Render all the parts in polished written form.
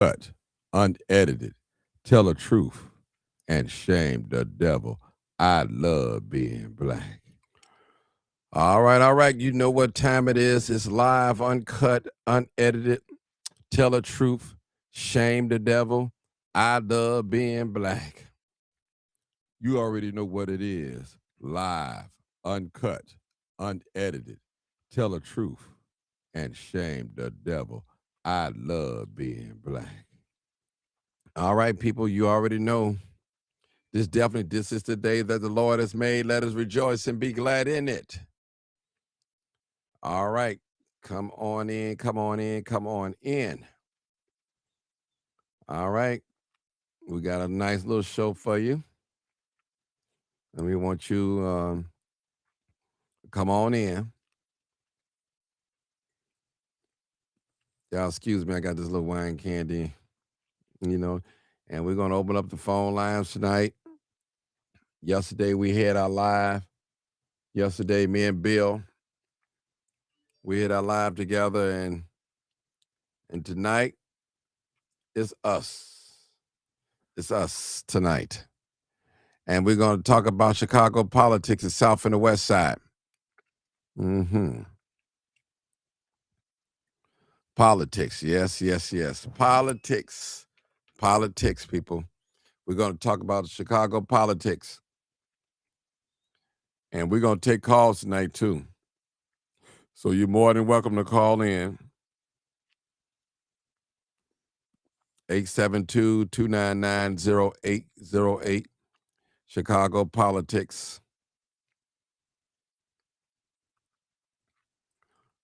uncut, unedited, tell the truth, and shame the devil. I love being black. All right, all right. You know what time it is. It's live, uncut, unedited, tell the truth, shame the devil. I love being black. You already know what it is. Live, uncut, unedited, tell the truth, and shame the devil. I love being black. All right, people, you already know. This is the day that the Lord has made. Let us rejoice and be glad in it. All right. Come on in, come on in, come on in. All right. We got a nice little show for you. And we want you come on in. Y'all excuse me, I got this little wine candy, you know, and we're gonna open up the phone lines tonight. Yesterday we had our live. Yesterday, me and Bill, we had our live together, and tonight it's us. It's us tonight. And we're going to talk about Chicago politics, the South and the West Side. Mm-hmm. Politics, yes, yes, yes. Politics. Politics, people. We're going to talk about Chicago politics. And we're going to take calls tonight, too. So you're more than welcome to call in. 872-299-0808. Chicago politics.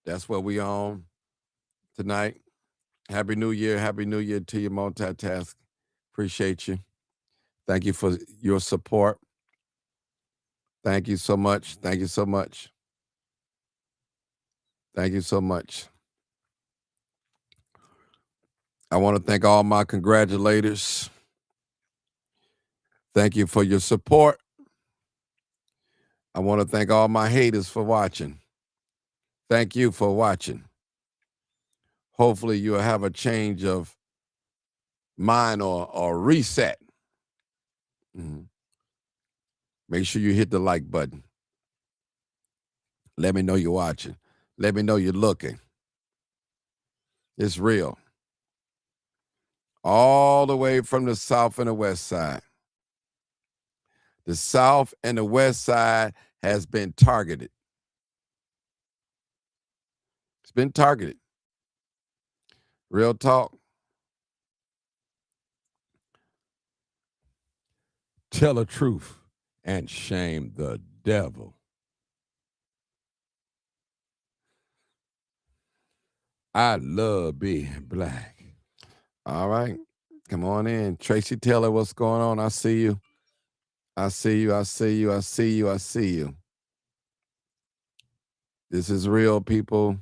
That's what we on tonight. Happy New Year. Happy New Year to you, multitask. Appreciate you. Thank you for your support. Thank you so much. Thank you so much. Thank you so much. I want to thank all my congratulators. Thank you for your support. I want to thank all my haters for watching. Thank you for watching. Hopefully you'll have a change of mind or reset. Mm-hmm. Make sure you hit the like button. Let me know you're watching. Let me know you're looking. It's real. All the way from the South and the West Side. The South and the West Side has been targeted. It's been targeted. Real talk. Tell the truth and shame the devil. I love being black. All right. Come on in. Tracy Taylor, what's going on? I see you. I see you. I see you. I see you. I see you. This is real, people.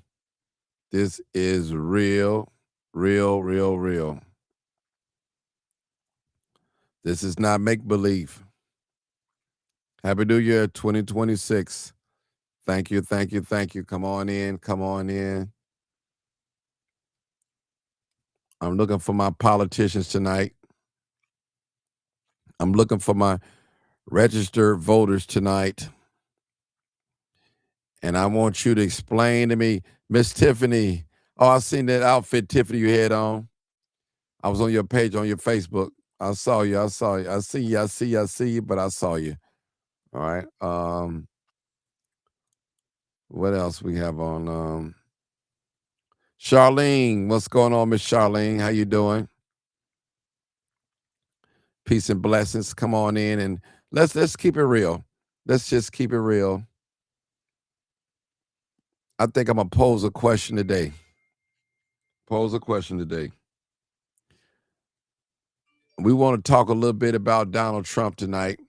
This is real, real, real, real. This is not make believe. Happy New Year 2026. Thank you, thank you, thank you. Come on in, come on in. I'm looking for my politicians tonight. I'm looking for my registered voters tonight. And I want you to explain to me, Miss Tiffany. Oh, I seen that outfit, Tiffany, you had on. I was on your page on your Facebook. I saw you. I saw you. I see you. I see you. I see you, but I saw you. All right. What else we have on? Charlene, what's going on, Miss Charlene? How you doing? Peace and blessings. Come on in and let's keep it real. Let's just keep it real. I think I'm gonna pose a question today. Pose a question today. We want to talk a little bit about Donald Trump tonight.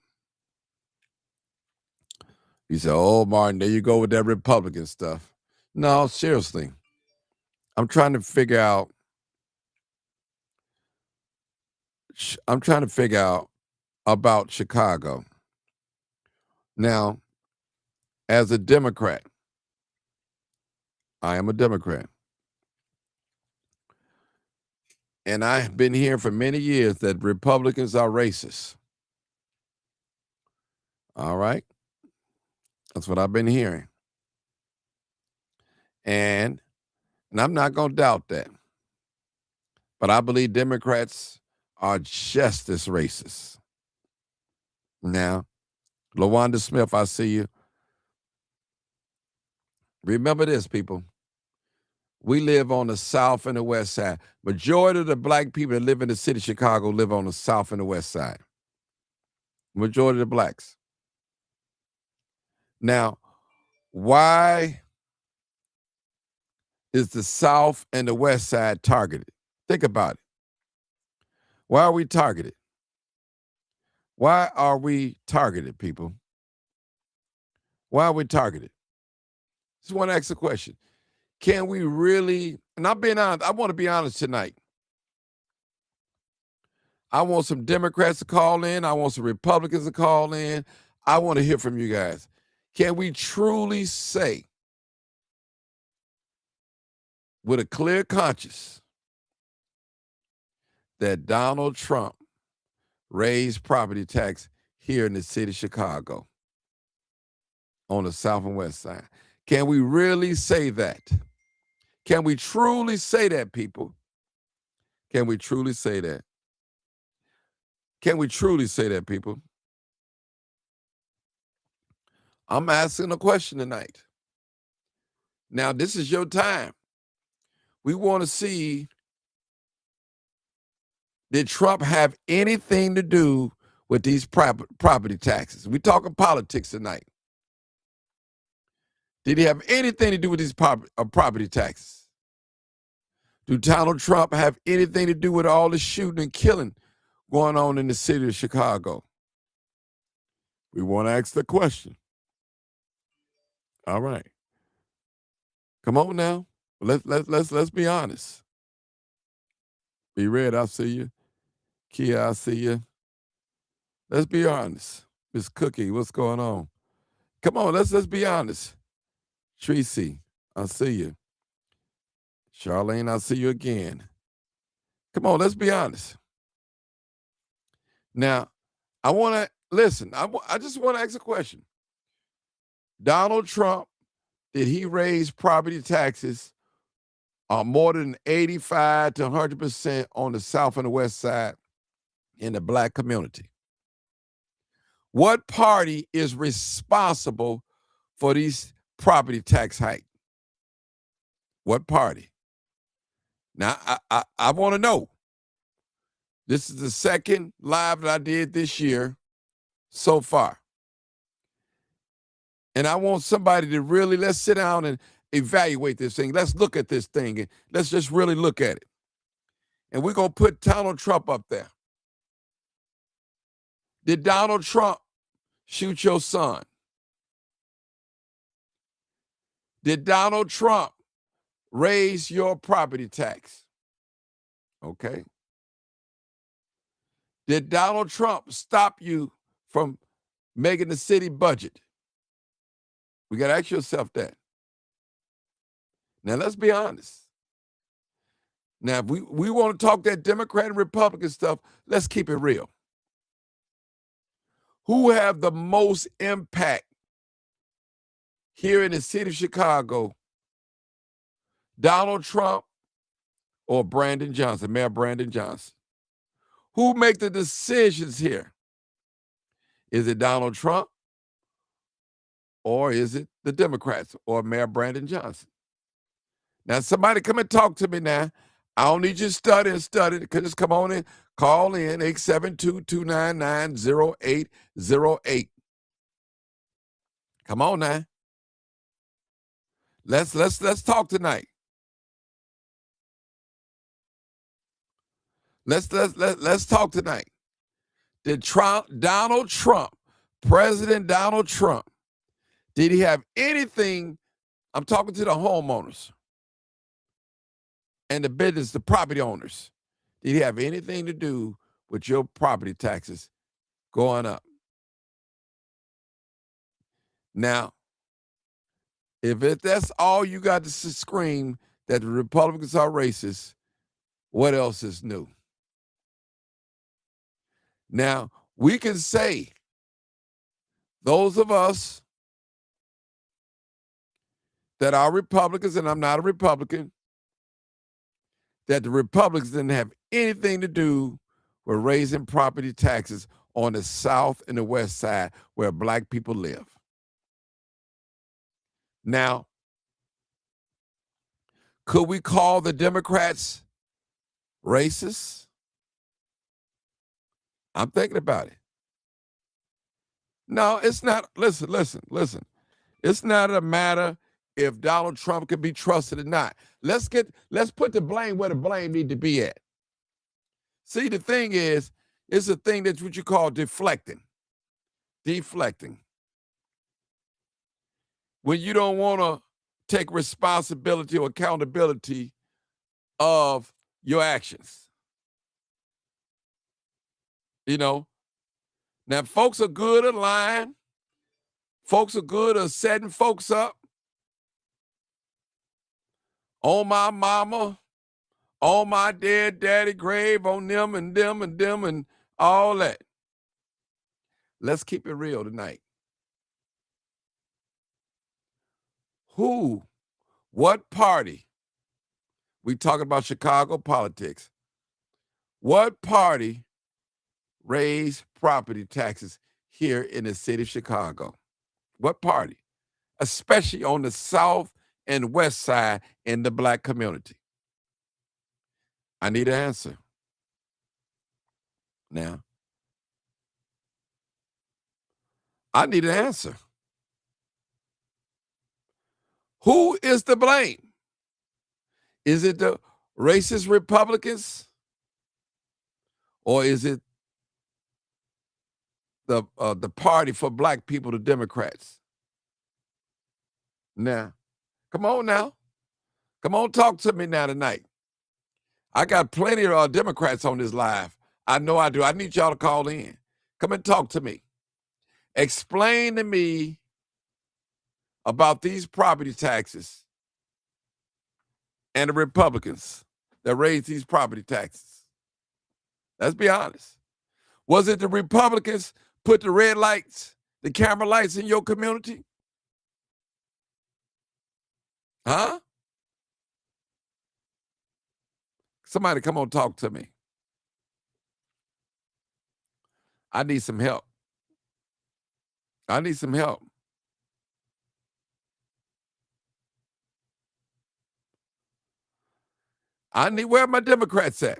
You say, "Oh, Martin, there you go with that Republican stuff." No, seriously. I'm trying to figure out. I'm trying to figure out about Chicago. Now, as a Democrat, I am a Democrat. And I've been hearing for many years that Republicans are racist. All right? That's what I've been hearing. And I'm not going to doubt that. But I believe Democrats are just as racist. Now, LaWanda Smith, I see you. Remember this, people. We live on the South and the West Side. Majority of the black people that live in the city of Chicago live on the South and the West Side. Majority of the blacks. Now, why is the South and the West Side targeted? Think about it. Why are we targeted? Why are we targeted, people? Why are we targeted? Just want to ask a question. Can we really, and I'm being honest, I want to be honest tonight. I want some Democrats to call in. I want some Republicans to call in. I want to hear from you guys. Can we truly say with a clear conscience that Donald Trump raised property tax here in the city of Chicago on the South and West Side? Can we really say that? Can we truly say that, people? Can we truly say that? Can we truly say that, people? I'm asking a question tonight. Now, this is your time. We want to see, did Trump have anything to do with these property taxes? We're talking politics tonight. Did he have anything to do with these property taxes? Do Donald Trump have anything to do with all the shooting and killing going on in the city of Chicago? We want to ask the question. All right. Come on now. Let's be honest. Be Red, I see you. Kia, I see you. Let's be honest. Miss Cookie, what's going on? Come on, let's be honest. Tracy, I see you. Charlene, I see you again. Come on, let's be honest. Now, I want to listen. I just want to ask a question. Donald Trump, did he raise property taxes more than 85 to 100% on the South and the West Side in the black community? What party is responsible for these property tax hikes? What party? Now, I want to know. This is the second live that I did this year so far. And I want somebody to really, let's sit down and evaluate this thing. Let's look at this thing and let's just really look at it. And we're going to put Donald Trump up there. Did Donald Trump shoot your son? Did Donald Trump raise your property tax? Okay. Did Donald Trump stop you from making the city budget? We got to ask yourself that. Now, let's be honest. Now, if we want to talk that Democrat and Republican stuff, let's keep it real. Who have the most impact here in the city of Chicago? Donald Trump or Brandon Johnson, Mayor Brandon Johnson? Who make the decisions here? Is it Donald Trump or is it the Democrats or Mayor Brandon Johnson? Now, somebody come and talk to me now. I don't need you to study. Just come on in, call in 872-299-0808. Come on now. Let's talk tonight. Let's talk tonight. Did Donald Trump, President Donald Trump, did he have anything? I'm talking to the homeowners and the business, the property owners. Did he have anything to do with your property taxes going up? Now, if that's all you got to scream that the Republicans are racist, What else is new? Now, we can say, those of us that are Republicans, and I'm not a Republican, that the Republicans didn't have anything to do with raising property taxes on the South and the West Side where black people live. Now, could we call the Democrats racist? I'm thinking about it. No, it's not. Listen. It's not a matter if Donald Trump can be trusted or not. Let's put the blame where the blame need to be at. See, the thing is, it's a thing that's what you call deflecting. Deflecting. When you don't want to take responsibility or accountability of your actions. You know, now folks are good at lying. Folks are good at setting folks up. On my mama, on my dead daddy grave, on them and them and them and all that. Let's keep it real tonight. What party, we talking about Chicago politics, what party raised property taxes here in the city of Chicago? What party? Especially on the South and West Side in the black community. I need an answer. Now, I need an answer. Who is to blame? Is it the racist Republicans? Or is it the party for black people, the Democrats? Now, come on now. Come on, talk to me now tonight. I got plenty of Democrats on this live. I know I do. I need y'all to call in. Come and talk to me. Explain to me about these property taxes and the Republicans that raised these property taxes. Let's be honest. Was it the Republicans put the red lights, the camera lights in your community? Huh? Somebody come on, talk to me. I need some help. I need some help. Where are my Democrats at?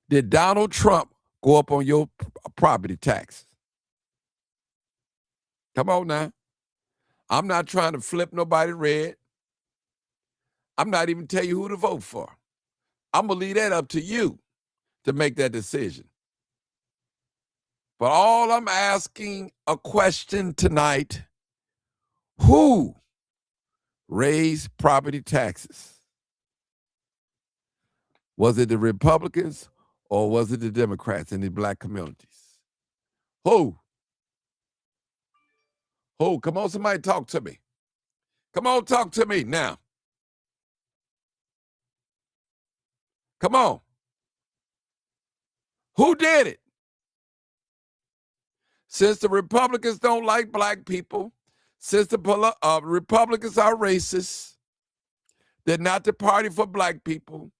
Did Donald Trump go up on your property tax? Come on now. I'm not trying to flip nobody red. I'm not even telling you who to vote for. I'm going to leave that up to you to make that decision. But all I'm asking a question tonight, who raised property taxes? Was it the Republicans or was it the Democrats in the black communities? Who? Come on, somebody talk to me. Come on, talk to me now. Come on. Who did it? Since the Republicans don't like black people, since the Republicans are racist, they're not the party for black people,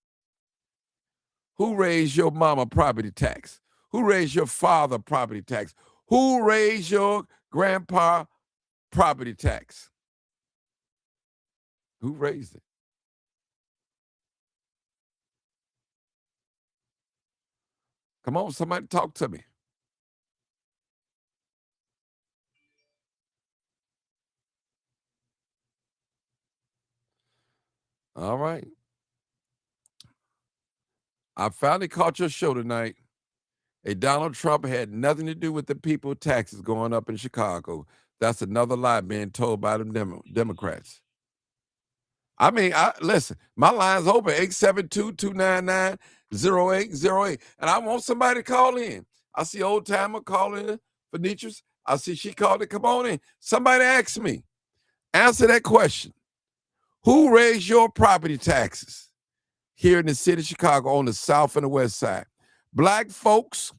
who raised your mama property tax? Who raised your father property tax? Who raised your grandpa property tax? Who raised it? Come on, somebody talk to me. All right. I finally caught your show tonight. Donald Trump had nothing to do with the people taxes going up in Chicago. That's another lie being told by them Democrats. I mean, listen, my line's open, 872-299-0808. And I want somebody to call in. I see old timer calling for Nietzsche's. I see she called it. Come on in. Somebody ask me. Answer that question. Who raised your property taxes here in the city of Chicago on the south and the west side? Black folks,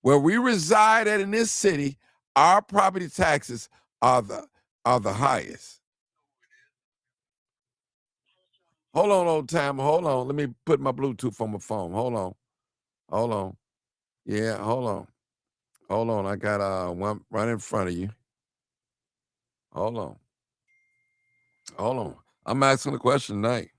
where we reside at in this city, our property taxes are the highest. Hold on, old timer. Hold on. Let me put my Bluetooth on my phone. Hold on. Hold on. Yeah, hold on. Hold on. I got one right in front of you. Hold on. Hold on. I'm asking the question tonight.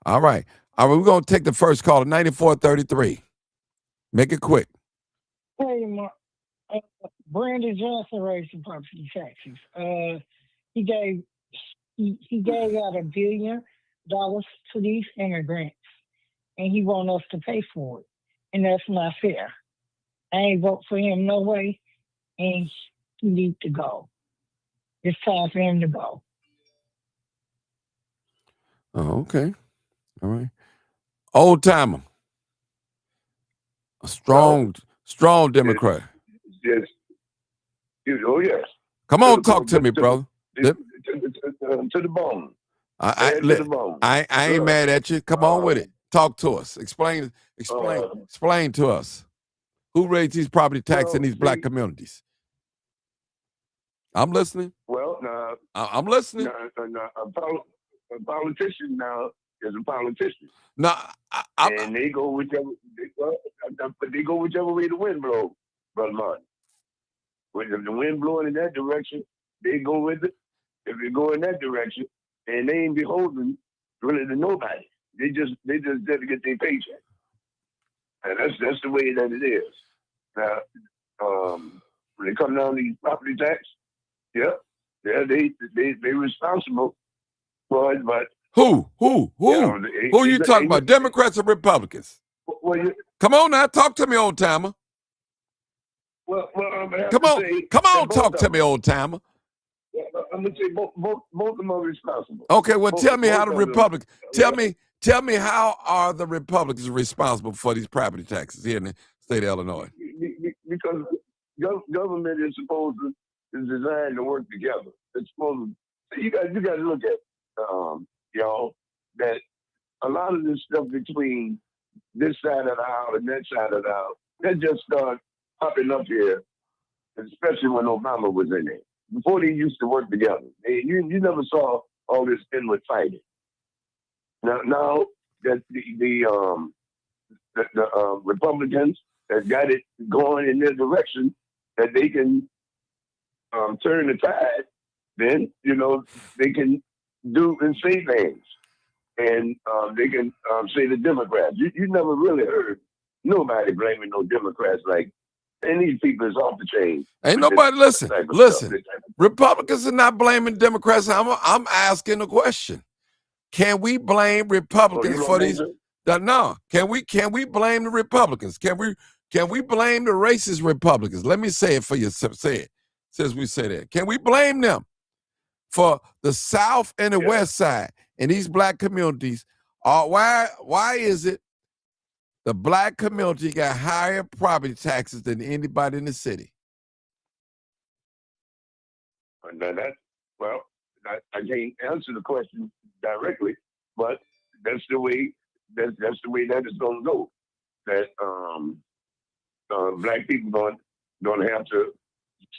All right. All right, we're going to take the first call at 9433. Make it quick. Hey, Brandon Johnson raised the property taxes. He gave he gave out $1 billion to these immigrants, and he want us to pay for it, and that's not fair. I ain't vote for him no way, and he need to go. It's time for him to go. Oh, okay. All right. Old timer. A strong Democrat. Yes. Oh, yes. Come on, talk to me, brother. To the bone. I To the bone. I ain't mad at you. Come on with it. Talk to us. Explain to us. Who raised these property taxes in these black communities? I'm listening. Well, now I'm listening. A politician now is a politician. No, and they go whichever way the wind blows, brother Martin. If the wind blowing in that direction, they go with it. If they go in that direction, and they ain't beholden really to nobody. They just there to get their paycheck. And that's the way that it is. Now, when they come down to these property tax, they responsible for it, but who are you talking about? Democrats or Republicans? Well, come on now, talk to me, old timer. Well, come on, talk to me, old timer. I'm gonna say both of them are responsible. Okay, well, tell me how the Republicans. Tell me how are the Republicans responsible for these property taxes here in the state of Illinois? Because government is supposed to is designed to work together. It's supposed to. You got to look at y'all that a lot of this stuff between this side of the aisle and that side of the aisle that just started popping up here, especially when Obama was in there. Before they used to work together, you never saw all this inward fighting. Now that the Republicans that got it going in their direction, that they can turn the tide, then they can do and say things, and they can say the Democrats. You never really heard nobody blaming no Democrats like. And these people is off the chain. Ain't nobody listen. Republicans are not blaming Democrats. I'm asking a question. Can we blame Republicans for these? No. Can we blame the Republicans? Can we blame the racist Republicans? Let me say it for you. Say it. Since we say that. Can we blame them for the South and the West Side and these black communities? Why is it the black community got higher property taxes than anybody in the city? I can't answer the question directly, but that's the way that is going to go. That black people going to have to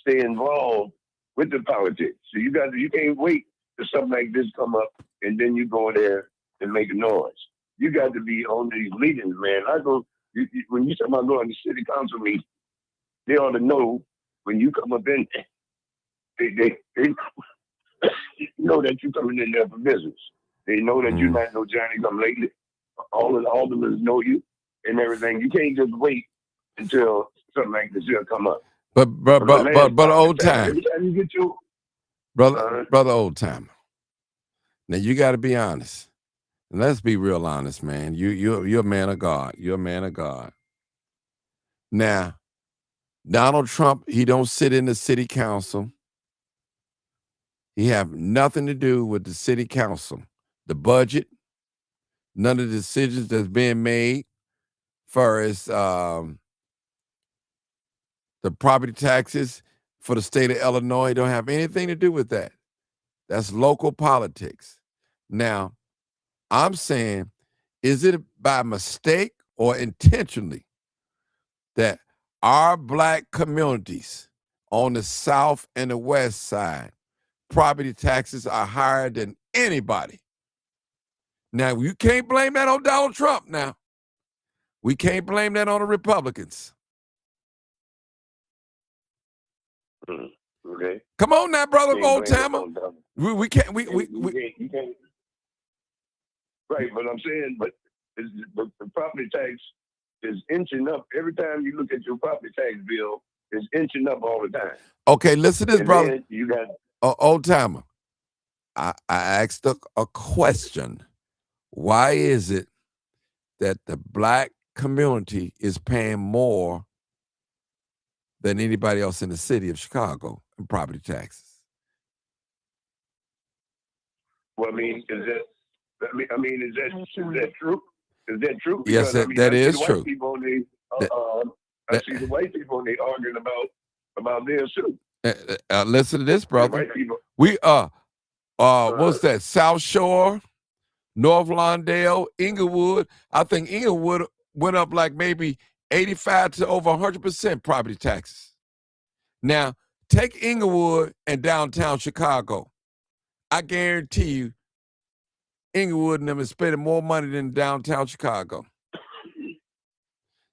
stay involved with the politics. So you can't wait for something like this come up and then you go there and make a noise. You got to be on these meetings, man. When you talk about going to city council meetings, they ought to know when you come up in there, they know that you're coming in there for business. They know that you're not no Johnny come lately. All of the aldermen know you and everything. You can't just wait until something like this will come up. But old time. Every time you get your brother old time. Now you got to be honest. And let's be real honest, man. You're a man of God. You're a man of God. Now, Donald Trump, he don't sit in the city council. He have nothing to do with the city council, the budget, none of the decisions that's being made far as the property taxes for the state of Illinois. It don't have anything to do with that. That's local politics. Now, I'm saying, is it by mistake or intentionally that our black communities on the South and the West Side, property taxes are higher than anybody? Now, you can't blame that on Donald Trump now. We can't blame that on the Republicans. Okay. Come on now, brother, Can't old blame it timer. on Donald. We can't. You can't. Right, but I'm saying, but the property tax is inching up every time you look at your property tax bill. It's inching up all the time. Okay, listen to this, And brother. then you got Old timer. I asked a question. Why is it that the black community is paying more than anybody else in the city of Chicago in property taxes? well, I mean, is that? I mean, is that true? Is that true? Yes, Because, I mean, that I see is the true. White people, I that- see the white people, they arguing about theirs too. Listen to this, The brother. white people. We what's that? South Shore, North Lawndale, Inglewood. I think Inglewood went up like maybe 85 to over 100% property taxes. Now, take Inglewood and downtown Chicago. I guarantee you, Inglewood and them is spending more money than downtown Chicago.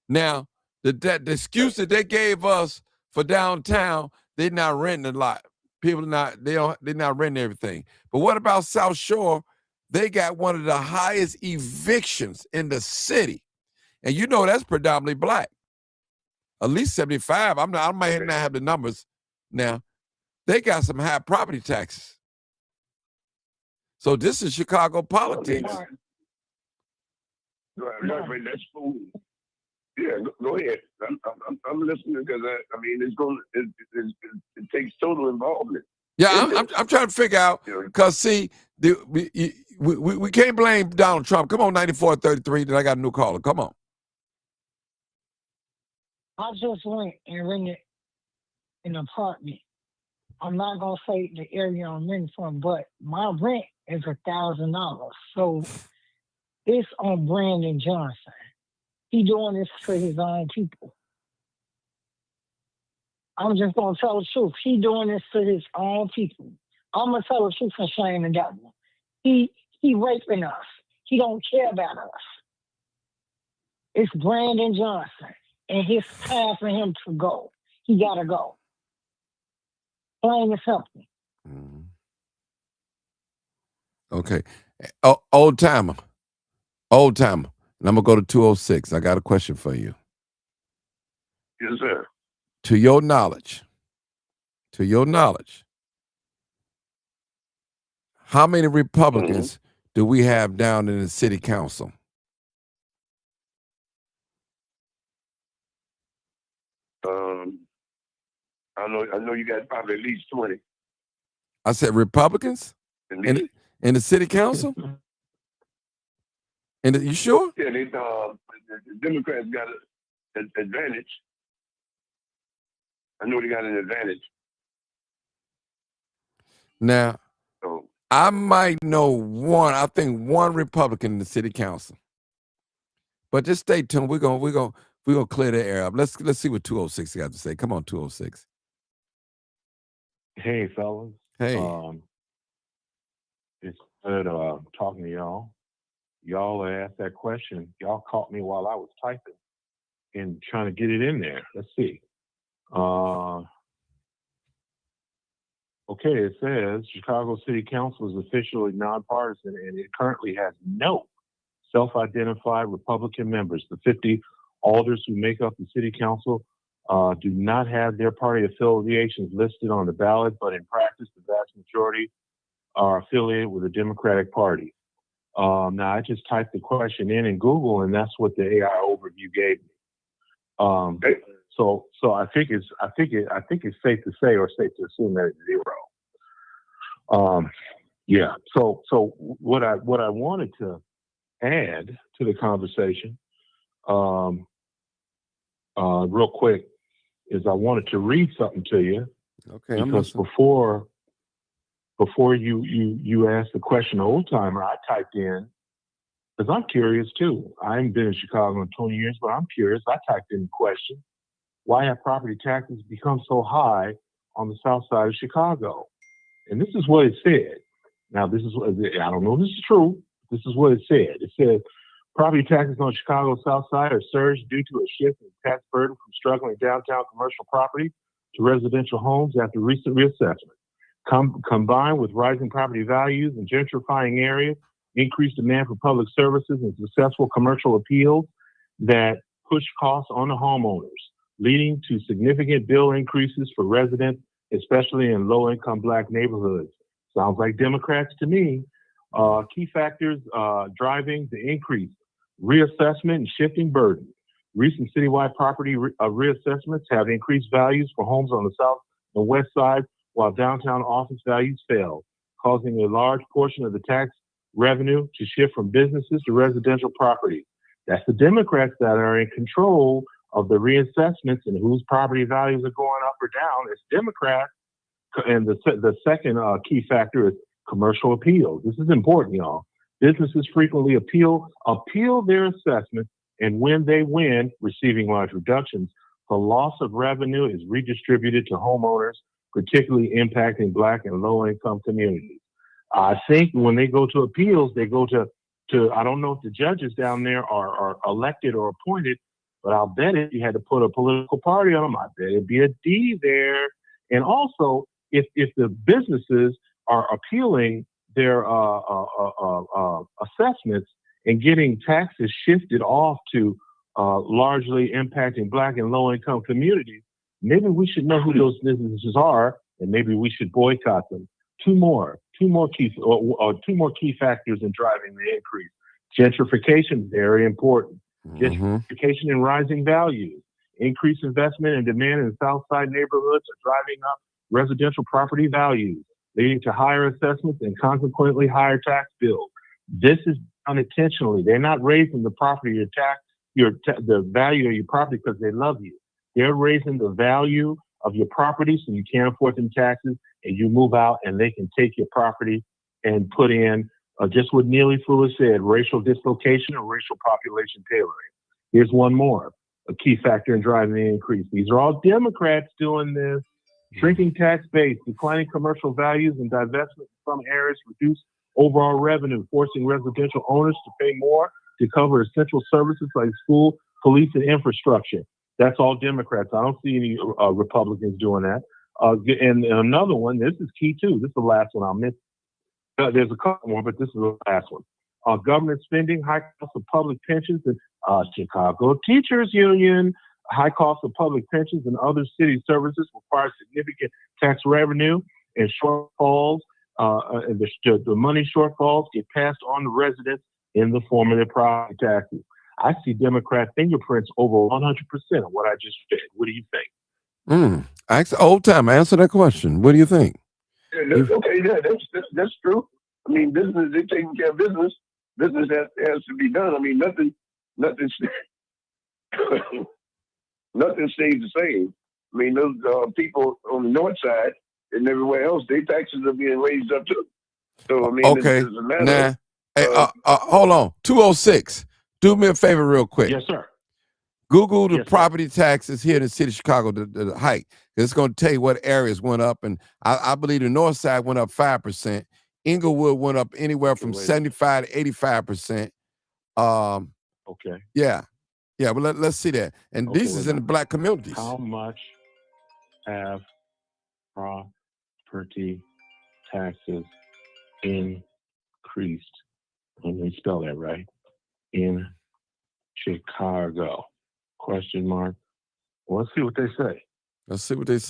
Now, the excuse that they gave us for downtown, they're not renting a lot. They're not renting everything. But what about South Shore? They got one of the highest evictions in the city. And you know that's predominantly black. At least 75. I might not have the numbers now. They got some high property taxes. So this is Chicago politics. Right, that's fool. Yeah, go ahead. I'm listening because I mean it takes total involvement. Yeah, I'm trying to figure out because see, we can't blame Donald Trump. Come on, 9433. Then I got a new caller. Come on. I just went and rented an apartment. I'm not gonna say the area I'm renting from, but my rent is $1,000. So it's on Brandon Johnson. He doing this for his own people. I'm just gonna tell the truth. He doing this for his own people. I'm gonna tell the truth and shame the devil. He raping us. He don't care about us. It's Brandon Johnson, and it's time for him to go. He gotta go. Plain and simple. Mm-hmm. Okay. Old timer. And I'm gonna go to 206. I got a question for you. Yes, sir. To your knowledge, how many Republicans do we have down in the city council? I know you got probably at least 20. I said Republicans in the city council. And you sure? Yeah, the Democrats got an advantage. I know they got an advantage. Now, So I might know one Republican in the city council. But just stay tuned. We're gonna clear the air up. Let's see what 206 got to say. Come on, 206. Hey, fellas. Hey. It's good talking to y'all. Y'all asked that question. Y'all caught me while I was typing and trying to get it in there. Let's see. Okay, it says Chicago City Council is officially nonpartisan and it currently has no self-identified Republican members. The 50 alders who make up the city council do not have their party affiliations listed on the ballot, but in practice, the vast majority are affiliated with the Democratic Party. Now, I just typed the question in Google, and that's what the AI overview gave me. So I think it's safe to say or safe to assume that it's zero. Yeah. So what I wanted to add to the conversation, real quick, is I wanted to read something to you Okay, I'm Because listening. before you asked the question, old timer, I typed in because I'm curious too. I haven't been in Chicago in 20 years, but I'm curious. I typed in the question: why have property taxes become so high on the south side of Chicago? And this is what it said. Now, this is what I don't know if this is true. This is what it said. It said property taxes on Chicago's south side are surged due to a shift in tax burden from struggling downtown commercial property to residential homes after recent reassessment. Combined with rising property values and gentrifying areas, increased demand for public services and successful commercial appeals that push costs on the homeowners, leading to significant bill increases for residents, especially in low-income Black neighborhoods. Sounds like Democrats to me. Key factors driving the increase: reassessment and shifting burden. Recent citywide property reassessments have increased values for homes on the south and west side, while downtown office values fell, causing a large portion of the tax revenue to shift from businesses to residential property. That's the Democrats that are in control of the reassessments and whose property values are going up or down. It's Democrats. And the second key factor is commercial appeals. This is important, y'all. Businesses frequently appeal their assessments, and when they win, receiving large reductions, the loss of revenue is redistributed to homeowners, particularly impacting Black and low-income communities. I think when they go to appeals, they go to I don't know if the judges down there are elected or appointed, but I'll bet if you had to put a political party on them, I bet it'd be a D there. And also, if the businesses are appealing their assessments and getting taxes shifted off to largely impacting Black and low-income communities, maybe we should know who those businesses are, and maybe we should boycott them. Two more key factors in driving the increase. Gentrification, very important. Gentrification and rising values. Increased investment and demand in South Side neighborhoods are driving up residential property values, leading to higher assessments and consequently higher tax bills. This is unintentionally. They're not raising the property the value of your property because they love you. They're raising the value of your property so you can't afford them taxes, and you move out and they can take your property and put in just what Neely Fuller said: racial dislocation and racial population tailoring. Here's one more, a key factor in driving the increase. These are all Democrats doing this. Shrinking tax base, declining commercial values, and divestment in some areas reduce overall revenue, forcing residential owners to pay more to cover essential services like school, police, and infrastructure. That's all Democrats. I don't see any Republicans doing that. And another one, this is key too. This is the last one I'll miss. There's a couple more, but this is the last one. Government spending, high cost of public pensions, and Chicago Teachers Union. High cost of public pensions and other city services require significant tax revenue, and shortfalls, and the money shortfalls get passed on to residents in the form of their property taxes. I see Democrat fingerprints over 100% of what I just said. What do you think? Old time, answer that question. What do you think? Yeah, that's true. I mean, business, they're taking care of business. Business has to be done. I mean, nothing nothing stays the same. I mean, those people on the north side and everywhere else, their taxes are being raised up too. So I mean, okay, it's a matter. Hold on, 206. Do me a favor, real quick. Yes, sir. Google the property taxes here in the city of Chicago, the hike. It's going to tell you what areas went up, and I believe the north side went up 5%. Inglewood went up anywhere from 75 to 85%. Okay. Yeah. But let's see that. And this is in the Black communities. How much have property taxes increased? Let me spell that right. In Chicago? Question mark. Well, let's see what they say.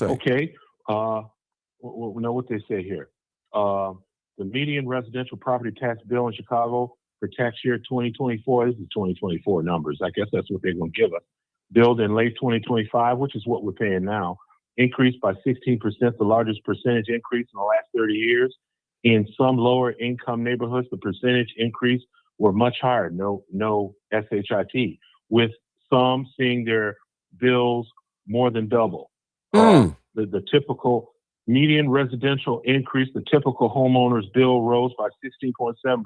Okay. We know what they say here. The median residential property tax bill in Chicago for tax year 2024, this is 2024 numbers. I guess that's what they're going to give us. Billed in late 2025, which is what we're paying now, increased by 16%, the largest percentage increase in the last 30 years. In some lower income neighborhoods, the percentage increase were much higher, no SHIT, with some seeing their bills more than double. The typical Median residential increase, the typical homeowner's bill rose by 16.7%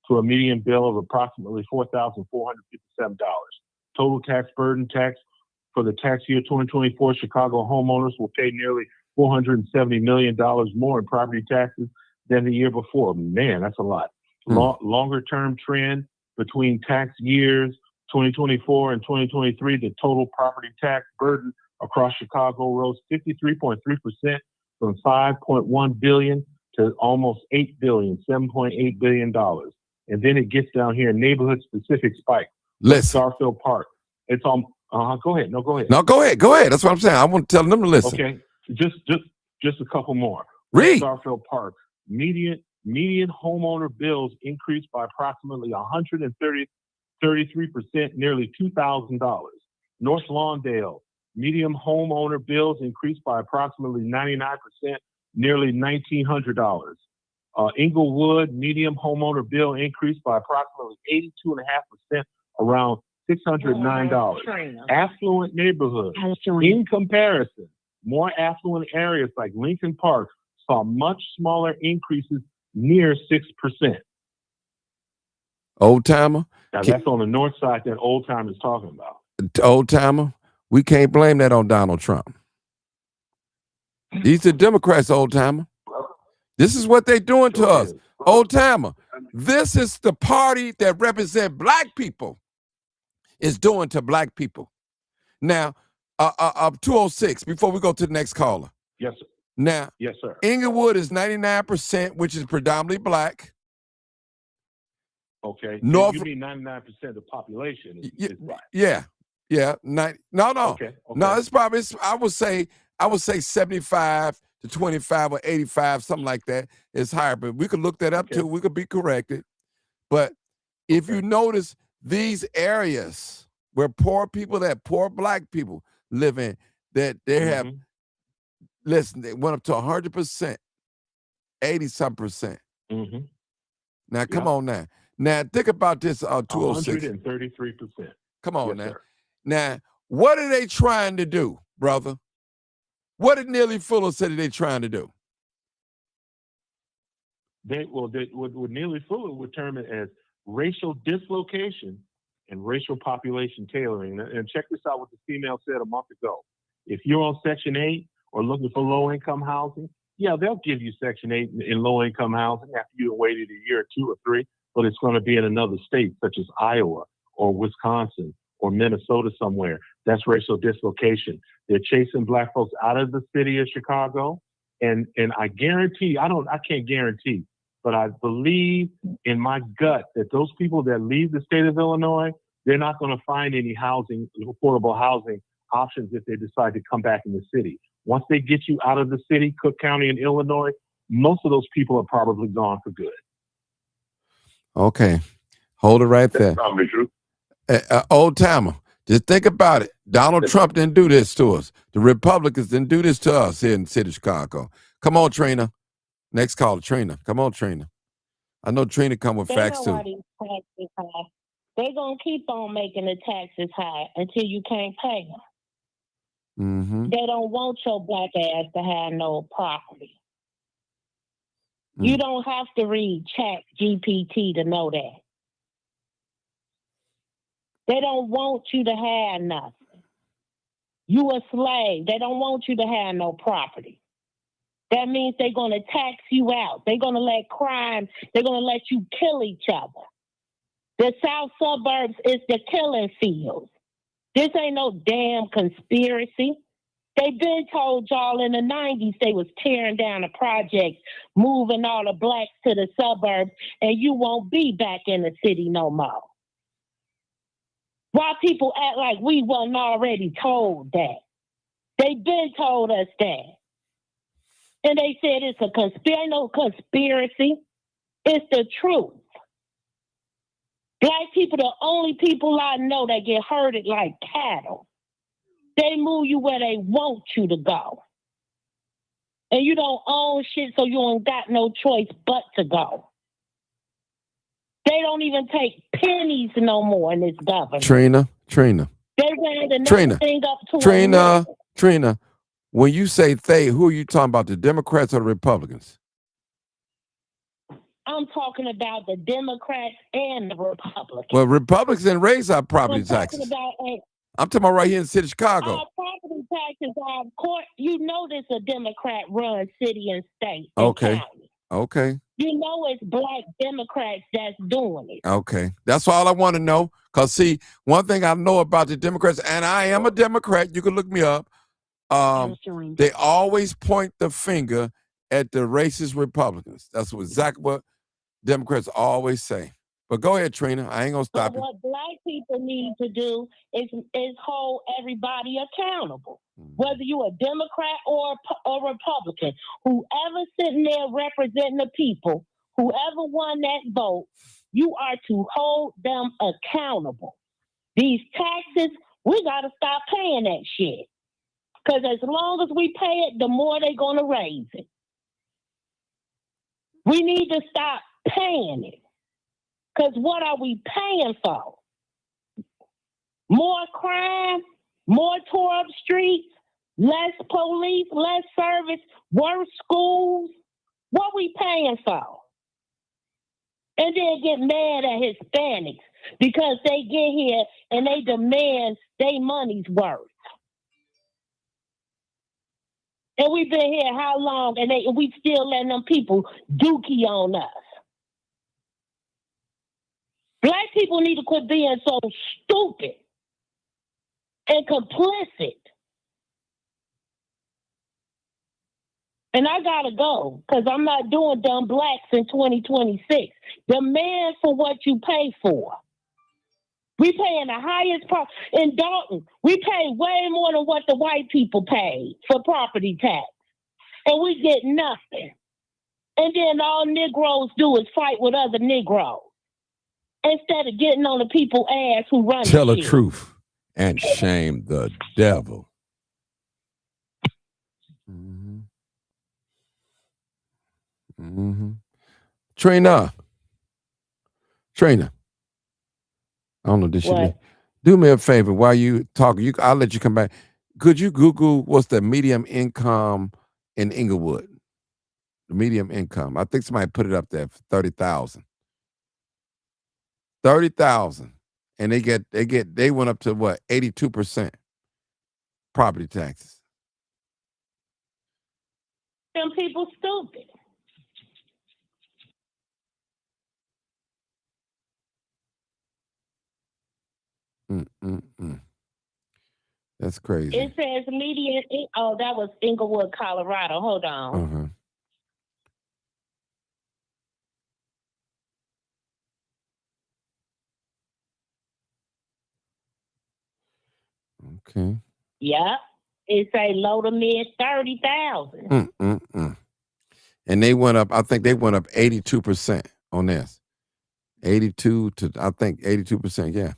to a median bill of approximately $4,457. Total tax burden tax for the tax year 2024, Chicago homeowners will pay nearly $470 million more in property taxes than the year before. Man, that's a lot. Longer term trend between tax years 2024 and 2023, the total property tax burden across Chicago rose 53.3% from $5.1 billion to almost $8 billion, $7.8 billion. And then it gets down here, neighborhood specific spike. Listen. Starfield Park. It's on. Go ahead. No, go ahead. No, go ahead. Go ahead. That's what I'm saying. I want to tell them to listen. Okay. Just a couple more. Read. Starfield Park. Median homeowner bills increased by approximately 133%, nearly $2,000. North Lawndale. Median homeowner bills increased by approximately 99%, nearly $1,900. Inglewood, median homeowner bill increased by approximately 82.5%, around $609. Affluent neighborhoods, in comparison, more affluent areas like Lincoln Park saw much smaller increases, near 6%. Old timer. Now that's on the north side that old timer is talking about. Old timer. We can't blame that on Donald Trump. These are Democrats, old timer. This is what they're doing to us. Old timer. This is the party that represents black people is doing to black people. Now, 206, before we go to the next caller. Yes, sir. Now, yes, sir. Inglewood is 99%, which is predominantly black. Okay. North, you mean 99% of the population is black? Yeah. Yeah. No. Okay. No, it's probably, I would say 75 to 25 or 85, something like that. It's higher, but we could look that up too. We could be corrected. But if you notice these areas where poor black people live in, that they have, listen, they went up to 100%, 80-some percent. Now, come on now. Now, think about this, 206. 133%. Come on yes, now. Sir. Now, what are they trying to do, brother? What did Neely Fuller say they're trying to do? What Neely Fuller would term it as racial dislocation and racial population tailoring. And check this out what the female said a month ago. If you're on Section 8 or looking for low-income housing, yeah, they'll give you Section 8 in low-income housing after you have waited a year or two or three, but it's going to be in another state such as Iowa or Wisconsin or Minnesota somewhere. That's racial dislocation. They're chasing black folks out of the city of Chicago. And I guarantee, I can't guarantee, but I believe in my gut that those people that leave the state of Illinois, they're not going to find any housing, affordable housing options if they decide to come back in the city. Once they get you out of the city, Cook County and Illinois, most of those people are probably gone for good. Okay. Hold it right there. That's probably true. Old timer, just think about it. Donald Trump didn't do this to us. The Republicans didn't do this to us here in the city of Chicago. Come on, Trina. Next caller, Trina. Come on, Trina. I know Trina come with facts too. They're going to keep on making the taxes high until you can't pay them. They don't want your black ass to have no property. You don't have to read Chat GPT to know that. They don't want you to have nothing. You a slave. They don't want you to have no property. That means they're going to tax you out. They're going to let crime, they're going to let you kill each other. The south suburbs is the killing fields. This ain't no damn conspiracy. They been told y'all in the 90s they was tearing down the projects, moving all the blacks to the suburbs, and you won't be back in the city no more. Why people act like we wasn't already told that? They been told us that. And they said it's a conspiracy. No conspiracy. It's the truth. Black people, the only people I know that get herded like cattle. They move you where they want you to go. And you don't own shit, so you don't got no choice but to go. They don't even take pennies no more in this government. Trina. They ran another thing up to Trina, When you say they, who are you talking about? The Democrats or the Republicans? I'm talking about the Democrats and the Republicans. Well, Republicans didn't raise our property I'm talking taxes. about I'm talking about right here in the city of Chicago. our property taxes are, of course, you know this a Democrat-run city and state and Okay. county. Okay. You know it's black Democrats that's doing it. Okay. That's all I want to know. Because, see, one thing I know about the Democrats, and I am a Democrat, you can look me up, they always point the finger at the racist Republicans. That's exactly what Democrats always say. But go ahead, Trina. I ain't going to But stop you. what black people need to do is hold everybody accountable. Whether you're a Democrat or a Republican, whoever sitting there representing the people, whoever won that vote, you are to hold them accountable. These taxes, we got to stop paying that shit. Because as long as we pay it, the more they're going to raise it. We need to stop paying it. Because what are we paying for? More crime, more tore up streets, less police, less service, worse schools. What we paying for? And then get mad at Hispanics because they get here and they demand their money's worth. And we've been here how long and we still letting them people dookie on us. Black people need to quit being so stupid and complicit. And I gotta go because I'm not doing dumb blacks in 2026. Demand for what you pay for. We paying the highest price in Dalton. We pay way more than what the white people pay for property tax, and we get nothing. And then all Negroes do is fight with other Negroes instead of getting on the people's ass who run Tell the shit. truth and shame the devil. Mm-hmm. Mm-hmm. Trina. I don't know. Did she What? leave? Do me a favor while you talk. I'll let you come back. Could you Google what's the medium income in Inglewood? The medium income. I think somebody put it up there for 30,000. 30,000. And they went up to what? 82% property taxes. Them people stupid. That's crazy. It says median. Oh, that was Inglewood, Colorado. Hold on. Uh-huh. Okay. Yep. It say low to mid 30,000. And they went up, I think they went up 82% on this. 82 to, I think 82%, yeah.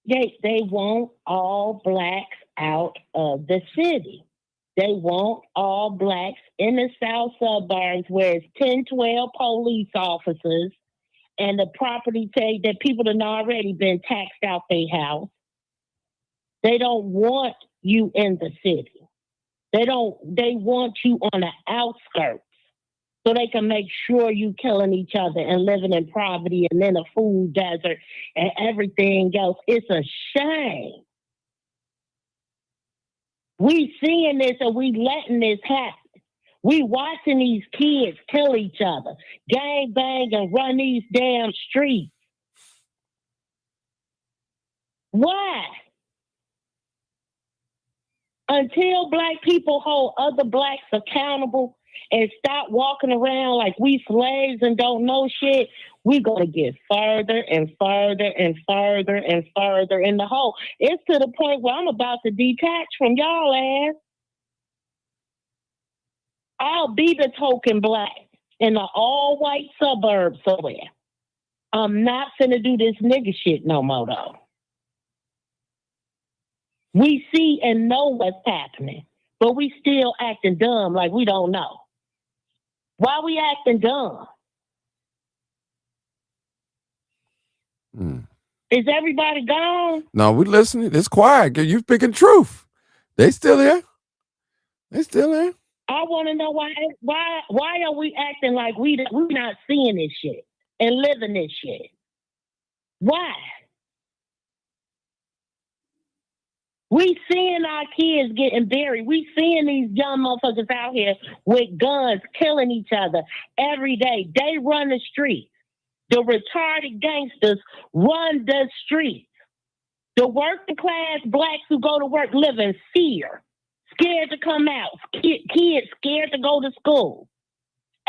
They want all blacks out of the city. They want all blacks in the south suburbs where it's 10, 12 police officers and the property tax that people have already been taxed out their house. They don't want you in the city. They want you on the outskirts so they can make sure you killing each other and living in poverty and in a food desert and everything else. It's a shame. We seeing this and we letting this happen. We watching these kids kill each other, gang bang and run these damn streets. Why? Until black people hold other blacks accountable and stop walking around like we slaves and don't know shit, we're going to get further and further and further and further in the hole. It's to the point where I'm about to detach from y'all ass. I'll be the token black in the all-white suburb somewhere. I'm not finna do this nigga shit no more, though. We see and know what's happening, but we still acting dumb like we don't know. Why we acting dumb? Is everybody gone? No, we listening. It's quiet. You speaking truth. They still here. They still here. I want to know why are we acting like we not seeing this shit and living this shit? Why? We seeing our kids getting buried. We seeing these young motherfuckers out here with guns killing each other every day. They run the streets. The retarded gangsters run the streets. The working class blacks who go to work live in fear, scared to come out, kids scared to go to school.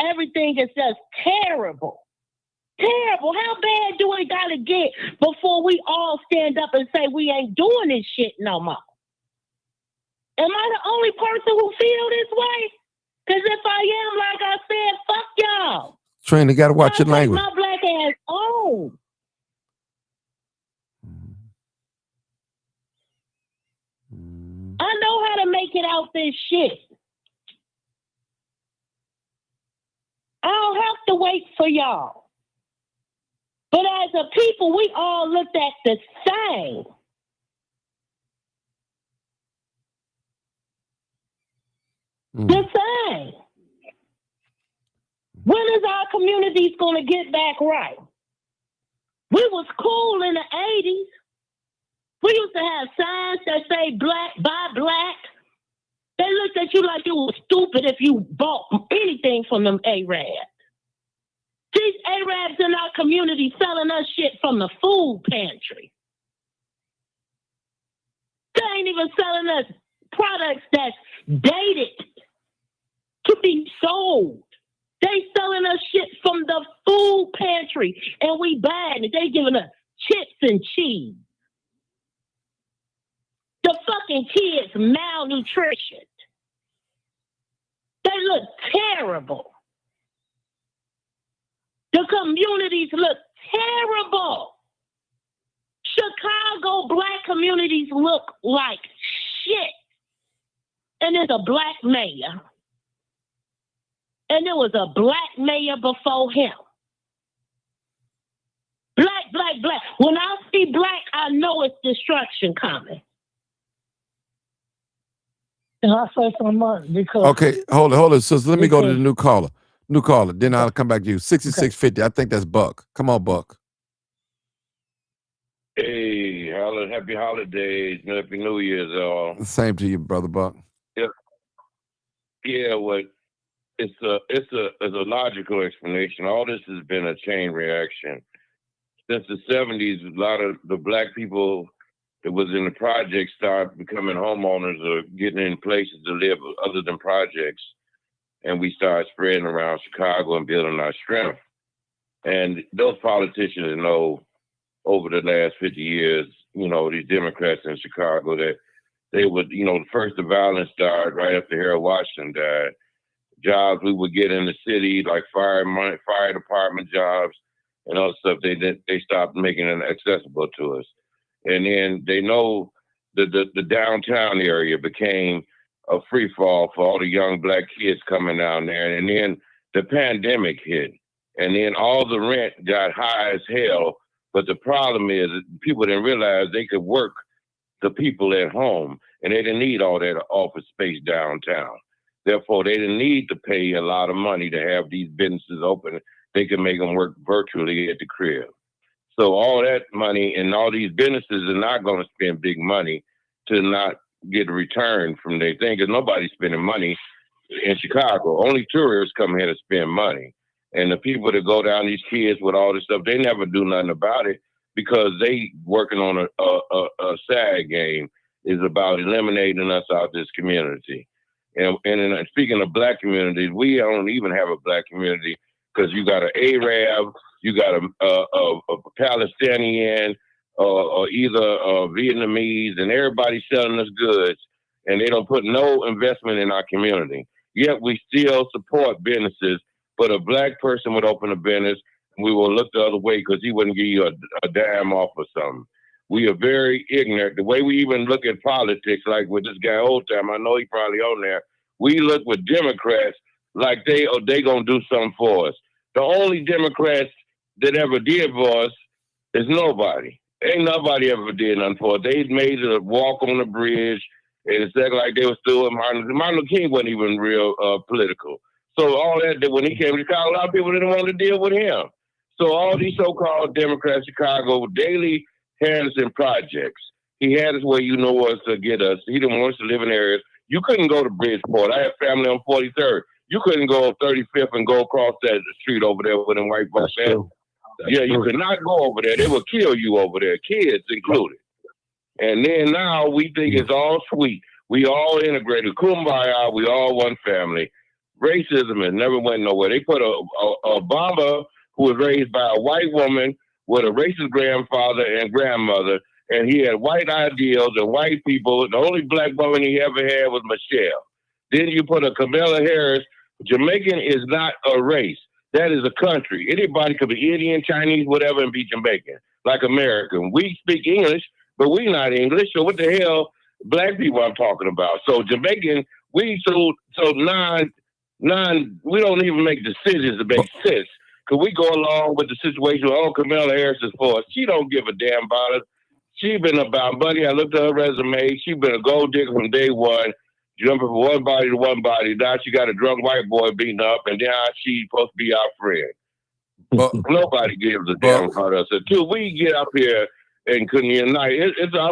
Everything is just terrible. Terrible. How bad do we gotta get before we all stand up and say we ain't doing this shit no more? Am I the only person who feel this way? Because if I am, like I said, fuck y'all. Trina, gotta watch your language. My black ass on. I know how to make it out this shit. I don't have to wait for y'all. But as a people, we all looked at the same. The same. When is our communities going to get back right? We was cool in the 80s. We used to have signs that say black, buy black. They looked at you like you were stupid if you bought anything from them Arabs. These Arabs in our community selling us shit from the food pantry. They ain't even selling us products that's dated to be sold. They selling us shit from the food pantry, and we buying it. They giving us chips and cheese. The fucking kids malnutrition. They look terrible. The communities look terrible. Chicago black communities look like shit. And there's a black mayor. And there was a black mayor before him. Black, black, black. When I see black, I know it's destruction coming. And I say so much because Okay, hold it, sister. Let me go to the new caller. Then I'll come back to you. 6650. I think that's Buck. Come on, Buck. Hey, happy holidays, happy New Year's, all. Same to you, brother Buck. Yeah. Well, it's a logical explanation. All this has been a chain reaction. Since the 70s, a lot of the black people that was in the projects started becoming homeowners or getting in places to live other than projects. And we started spreading around Chicago and building our strength. And those politicians know over the last 50 years, these Democrats in Chicago, that they would, first the violence started right after Harold Washington died. Jobs we would get in the city, like fire department jobs and other stuff, they stopped making it accessible to us. And then they know the downtown area became a free fall for all the young black kids coming down there. And then the pandemic hit. And then all the rent got high as hell. But the problem is that people didn't realize they could work the people at home. And they didn't need all that office space downtown. Therefore, they didn't need to pay a lot of money to have these businesses open. They could make them work virtually at the crib. So all that money and all these businesses are not going to spend big money to not get a return from their thing, because nobody's spending money in Chicago. Only tourists come here to spend money. And the people that go down, these kids with all this stuff, they never do nothing about it because they working on a SAG game is about eliminating us out of this community. And speaking of black communities, we don't even have a black community because you got an Arab, you got a Palestinian, or either Vietnamese, and everybody's selling us goods, and they don't put no investment in our community. Yet we still support businesses, but a black person would open a business, and we will look the other way because he wouldn't give you a dime off or something. We are very ignorant. The way we even look at politics, like with this guy Old Time, I know he probably on there, we look with Democrats like they gonna do something for us. The only Democrats that ever did for us is nobody. Ain't nobody ever did nothing for it. They made a walk on the bridge, and it's like they were still with Martin Luther King wasn't even real political. So all that when he came to Chicago, a lot of people didn't want to deal with him. So all these so-called Democrats, Chicago, daily had us in projects. He had us where you know us to get us. He didn't want us to live in areas. You couldn't go to Bridgeport. I have family on 43rd. You couldn't go on 35th and go across that street over there with them white folks. You could not go over there. They would kill you over there, kids included. And then now we think it's all sweet. We all integrated. Kumbaya, we all one family. Racism has never went nowhere. They put a Obama who was raised by a white woman with a racist grandfather and grandmother, and he had white ideals and white people. The only black woman he ever had was Michelle. Then you put a Kamala Harris. Jamaican is not a race. That is a country. Anybody could be Indian, Chinese, whatever, and be Jamaican, like American. We speak English, but we not English. So what the hell, black people I'm talking about? So Jamaican, we we don't even make decisions that make sense. Because we go along with the situation, oh, Kamala Harris is for us. She don't give a damn about us. She been about money. I looked at her resume. She been a gold digger from day one, jumping from one body to one body. Now she got a drunk white boy beating up, and now she's supposed to be our friend. But nobody gives a damn about us until we get up here and couldn't unite.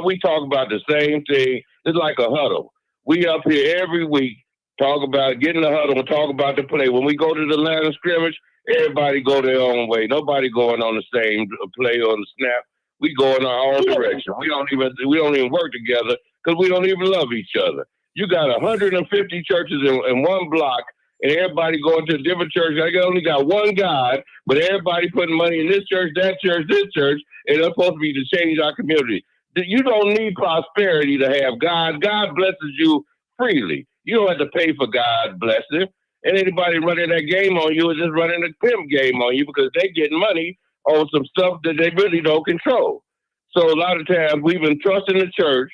We talk about the same thing. It's like a huddle. We up here every week talk about getting the huddle and talk about the play. When we go to the line of scrimmage, everybody go their own way. Nobody going on the same play or the snap. We go in our own direction. We don't even work together because we don't even love each other. You got 150 churches in one block, and everybody going to a different church. I only got one God, but everybody putting money in this church, that church, this church, and it's supposed to be to change our community. You don't need prosperity to have God. God blesses you freely. You don't have to pay for God's blessing. And anybody running that game on you is just running a pimp game on you because they getting money on some stuff that they really don't control. So a lot of times we've been trusting the church,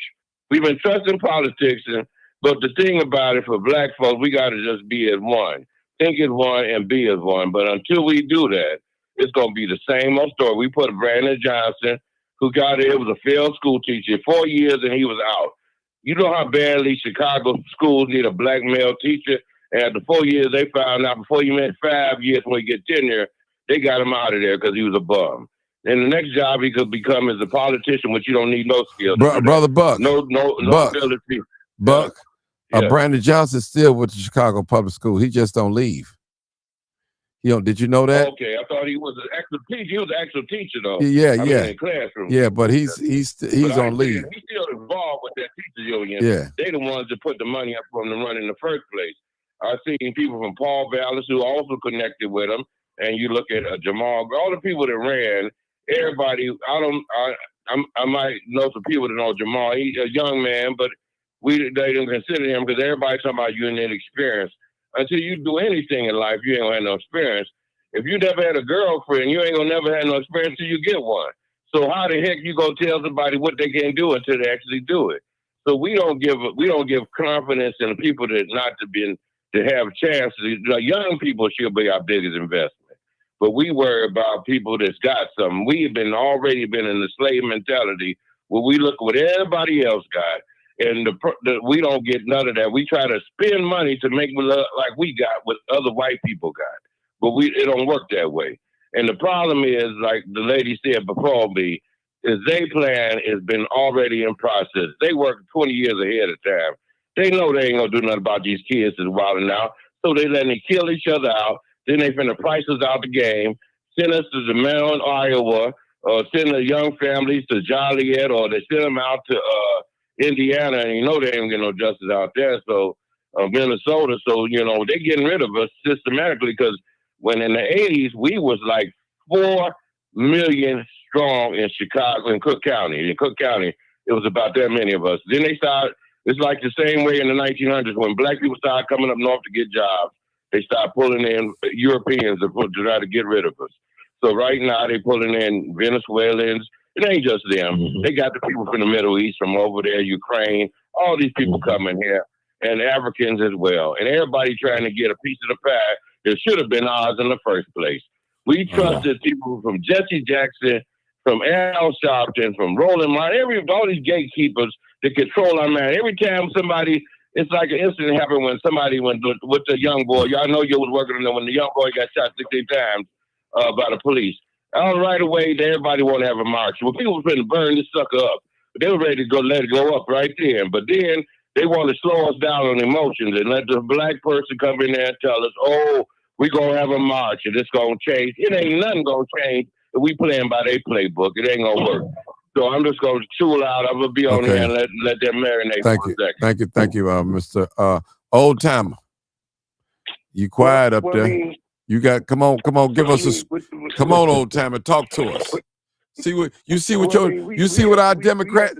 we've been trusting politics, but the thing about it for black folks, we got to just be as one. Think as one and be as one. But until we do that, it's going to be the same old story. We put Brandon Johnson, who got here, was a failed school teacher, 4 years and he was out. You know how badly Chicago schools need a black male teacher? And after 4 years, they found out before he went 5 years when he get tenure, they got him out of there because he was a bum. And the next job he could become is a politician, which you don't need no skills. Brother Buck. No ability. Buck. Brandon Johnson still with the Chicago Public School. He just don't leave. Did you know that? Okay, I thought he was an actual teacher. He was an actual teacher, though. Yeah. In the classroom. Yeah, but he's on leave. He's still involved with that teachers union. Yeah. They the ones that put the money up from the run in the first place. I've seen people from Paul Vallis who also connected with him, and you look at Jamal, all the people that ran. Everybody, I might know some people that know Jamal. He's a young man, but they didn't consider him because everybody's talking about union experience. Until you do anything in life, you ain't gonna have no experience. If you never had a girlfriend, you ain't gonna never have no experience till you get one. So how the heck you gonna tell somebody what they can do until they actually do it? So we don't give confidence in the people that not to have chances. The young people should be our biggest investment. But we worry about people that's got something. We've already been in the slave mentality where we look what everybody else got. And we don't get none of that. We try to spend money to make like we got what other white people got. But it don't work that way. And the problem is, like the lady said before me, is their plan has been already in process. They work 20 years ahead of time. They know they ain't going to do nothing about these kids that's wilding out. So they letting them kill each other out. Then they finna price us out the game, send us to Des Moines, Iowa, or send the young families to Joliet, or they send them out to Indiana, and they ain't get no justice out there. So Minnesota, so they're getting rid of us systematically because when in the 80s we was like 4 million strong in Chicago, in Cook County. In Cook County, it was about that many of us. Then they started. It's like the same way in the 1900s when black people started coming up north to get jobs. They start pulling in Europeans to try to get rid of us. So right now they're pulling in Venezuelans. It ain't just them. Mm-hmm. They got the people from the Middle East, from over there, Ukraine, all these people coming here, and Africans as well. And everybody trying to get a piece of the pie that should have been ours in the first place. We trusted people from Jesse Jackson, from Al Sharpton, from Roland Martin, all these gatekeepers that control our man. Every time somebody, it's like an incident happened when somebody went with the young boy. Y'all know you was working on them when the young boy got shot 16 times by the police. Right away, everybody want to have a march. Well, people were going to burn this sucker up. But they were ready to go let it go up right then. But then they want to slow us down on emotions and let the black person come in there and tell us, oh, we're going to have a march and it's going to change. It ain't nothing going to change if we playing by their playbook. It ain't going to work. So I'm just going to chill out. I'm going to be on here and let them marinate for a second. Thank you, Mr. Old Timer. You quiet up there. You got, come on, give us come on, Old Timer, talk to us. You see what our Democrat,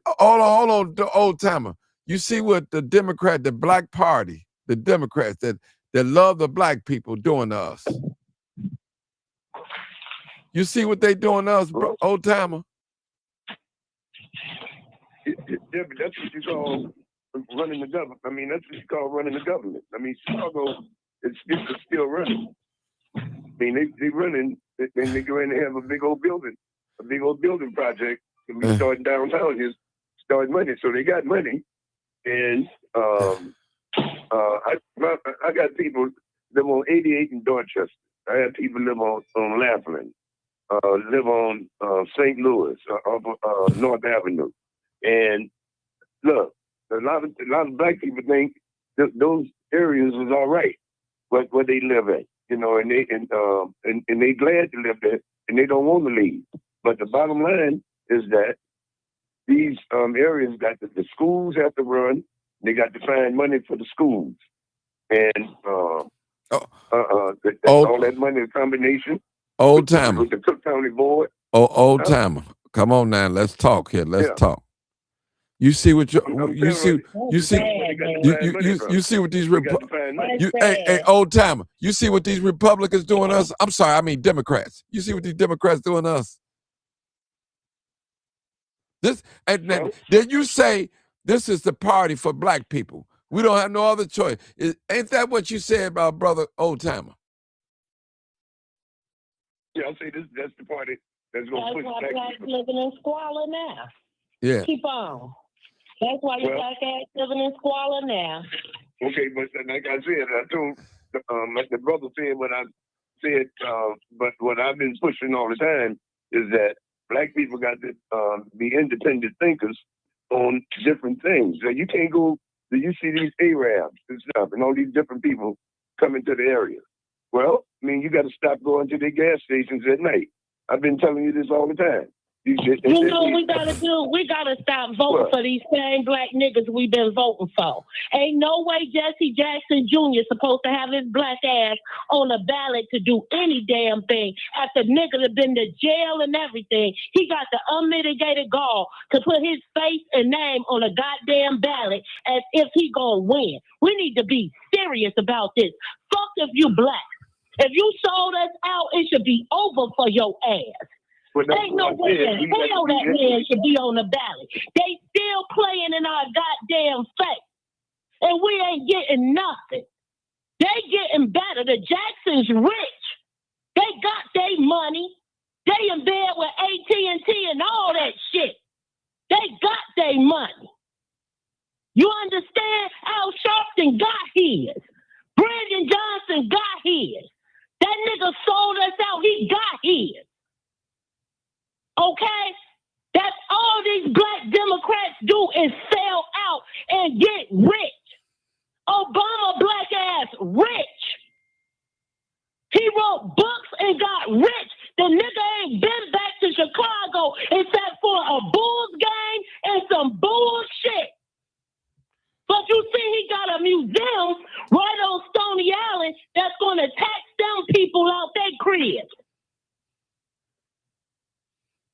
hold on, Old Timer. You see what the Democrat, the Black Party, the Democrats that love the black people doing to us. You see what they doing to us, Old Timer? That's what you call running the government. I mean, that's what you call running the government. I mean, Chicago is still running. I mean, they running, and they go in and have a big old building project. And we starting downtown here, starting money. So they got money, and I got people live on 88 in Dorchester. I have people live on Laughlin, live on St. Louis, North Avenue. And look, a lot of black people think that those areas is all right, where they live at, you know, and they glad to live there, and they don't want to leave. But the bottom line is that these areas got the schools have to run. They got to find money for the schools, and all that money, a combination. Old Timer with the Cook County Board. Old Timer, come on now, let's talk here. Let's talk. You see what you see what these hey, Old Timer, you see what these Republicans doing us? I'm sorry, I mean Democrats. You see what these Democrats doing us? Did you say this is the party for black people? We don't have no other choice. Ain't that what you said about brother Old Timer? Yeah, I'll say that's the party that's going to push black black people living in squalor now. Yeah. Keep on. That's why you black ass living in squalor now. Okay, but like I said, I told like the brother said what I said, but what I've been pushing all the time is that black people got to be independent thinkers on different things. So you can't go. You see these Arabs and stuff, and all these different people coming to the area. Well, I mean, you got to stop going to the gas stations at night. I've been telling you this all the time. We gotta stop voting for these same black niggas we've been voting for. Ain't no way Jesse Jackson Jr. supposed to have his black ass on a ballot to do any damn thing after niggas have been to jail and everything. He got the unmitigated gall to put his face and name on a goddamn ballot as if he gonna win. We need to be serious about this. Fuck if you black. If you sold us out, it should be over for your ass. Ain't no way in hell that man should be on the ballot. They still playing in our goddamn face. And we ain't getting nothing. They getting better. The Jacksons rich. They got their money. They in bed with AT&T and all that shit. They got their money. You understand? Al Sharpton got his. Brandon Johnson got his. That nigga sold us out. He got his. Okay? That's all these black Democrats do is sell out and get rich. Obama black ass rich. He wrote books and got rich. The nigga ain't been back to Chicago except for a Bulls game and some bullshit. But you see, he got a museum right on Stony Island that's going to tax them people out their cribs.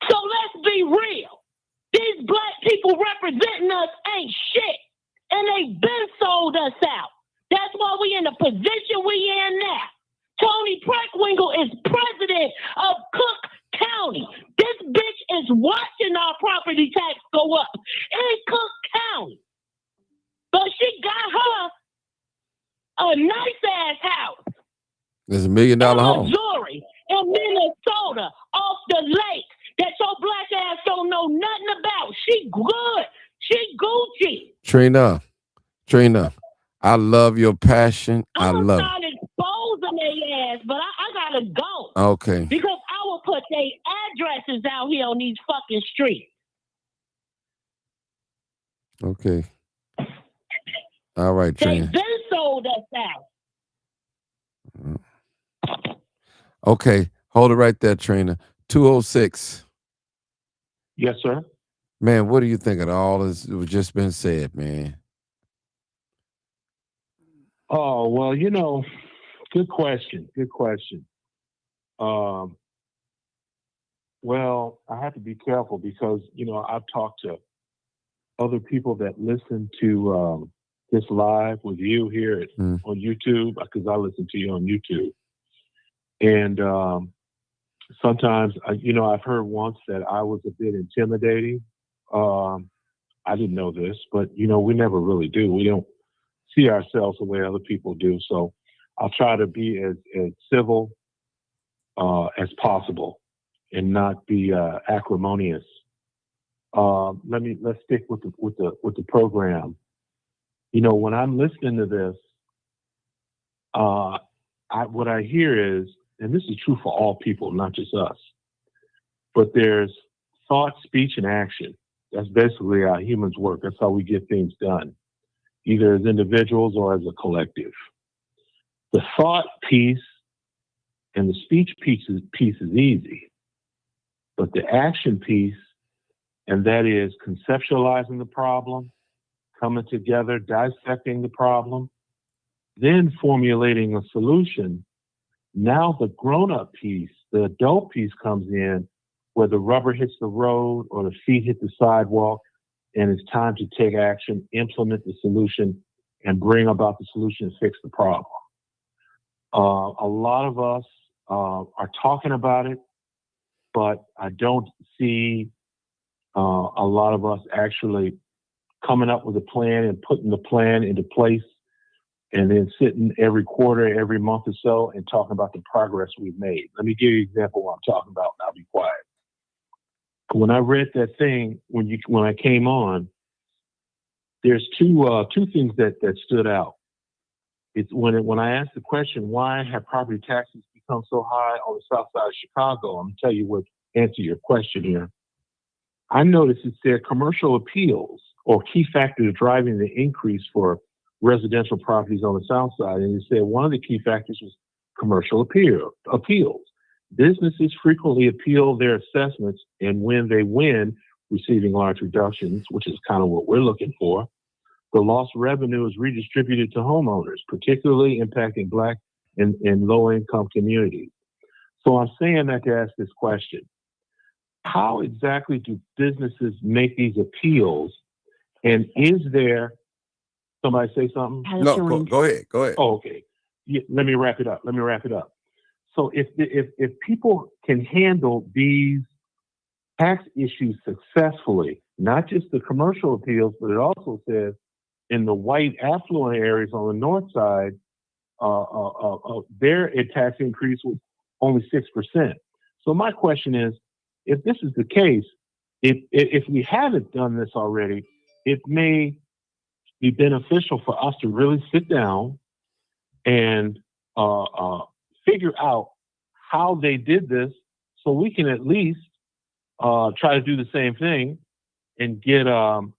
So let's be real. These black people representing us ain't shit. And they been sold us out. That's why we in the position we in now. Tony Preckwinkle is president of Cook County. This bitch is watching our property tax go up in Cook County. But she got her a nice-ass house. It's $1 million home. Missouri, in Minnesota, off the lake, that good. She Gucci. Trina, I love your passion. I'm I gonna love it. start exposing their ass, but I gotta go Okay. because I will put their addresses out here on these fucking streets. Okay. All right, They Trina. been sold us out. Okay. Hold it right there, Trina. 206. Yes, sir. Man, what do you think of all this was just been said, man? Oh, well, good question. Good question. Um, well, I have to be careful because, I've talked to other people that listen to this live with you here on YouTube, because I listen to you on YouTube. And sometimes, I've heard once that I was a bit intimidating. I didn't know this, but, we never really do. We don't see ourselves the way other people do. So I'll try to be as civil as possible and not be acrimonious. Let's stick with the program. When I'm listening to this, what I hear is, and this is true for all people, not just us, but there's thought, speech, and action. That's basically how humans work. That's how we get things done, either as individuals or as a collective. The thought piece and the speech piece is easy, but the action piece, and that is conceptualizing the problem, coming together, dissecting the problem, then formulating a solution. Now the grown-up piece, the adult piece comes in where the rubber hits the road or the feet hit the sidewalk, and it's time to take action, implement the solution, and bring about the solution and fix the problem. A lot of us are talking about it, but I don't see a lot of us actually coming up with a plan and putting the plan into place, and then sitting every quarter, every month or so, and talking about the progress we've made. Let me give you an example of what I'm talking about, and I'll be quiet. When I read that thing, when I came on, there's two things that stood out. It's when I asked the question, why have property taxes become so high on the south side of Chicago? I'm gonna tell you what answer your question here. I noticed it said commercial appeals or key factors driving the increase for residential properties on the south side. And it said one of the key factors was commercial appeals. Businesses frequently appeal their assessments, and when they win, receiving large reductions, which is kind of what we're looking for, the lost revenue is redistributed to homeowners, particularly impacting Black and low-income communities. So I'm saying that to ask this question. How exactly do businesses make these appeals? And is there, somebody say something? No, go ahead. Oh, okay. Yeah, let me wrap it up. So if people can handle these tax issues successfully, not just the commercial appeals, but it also says in the white affluent areas on the north side, their tax increase was only 6%. So my question is, if this is the case, if we haven't done this already, it may be beneficial for us to really sit down and figure out how they did this, so we can at least try to do the same thing and get some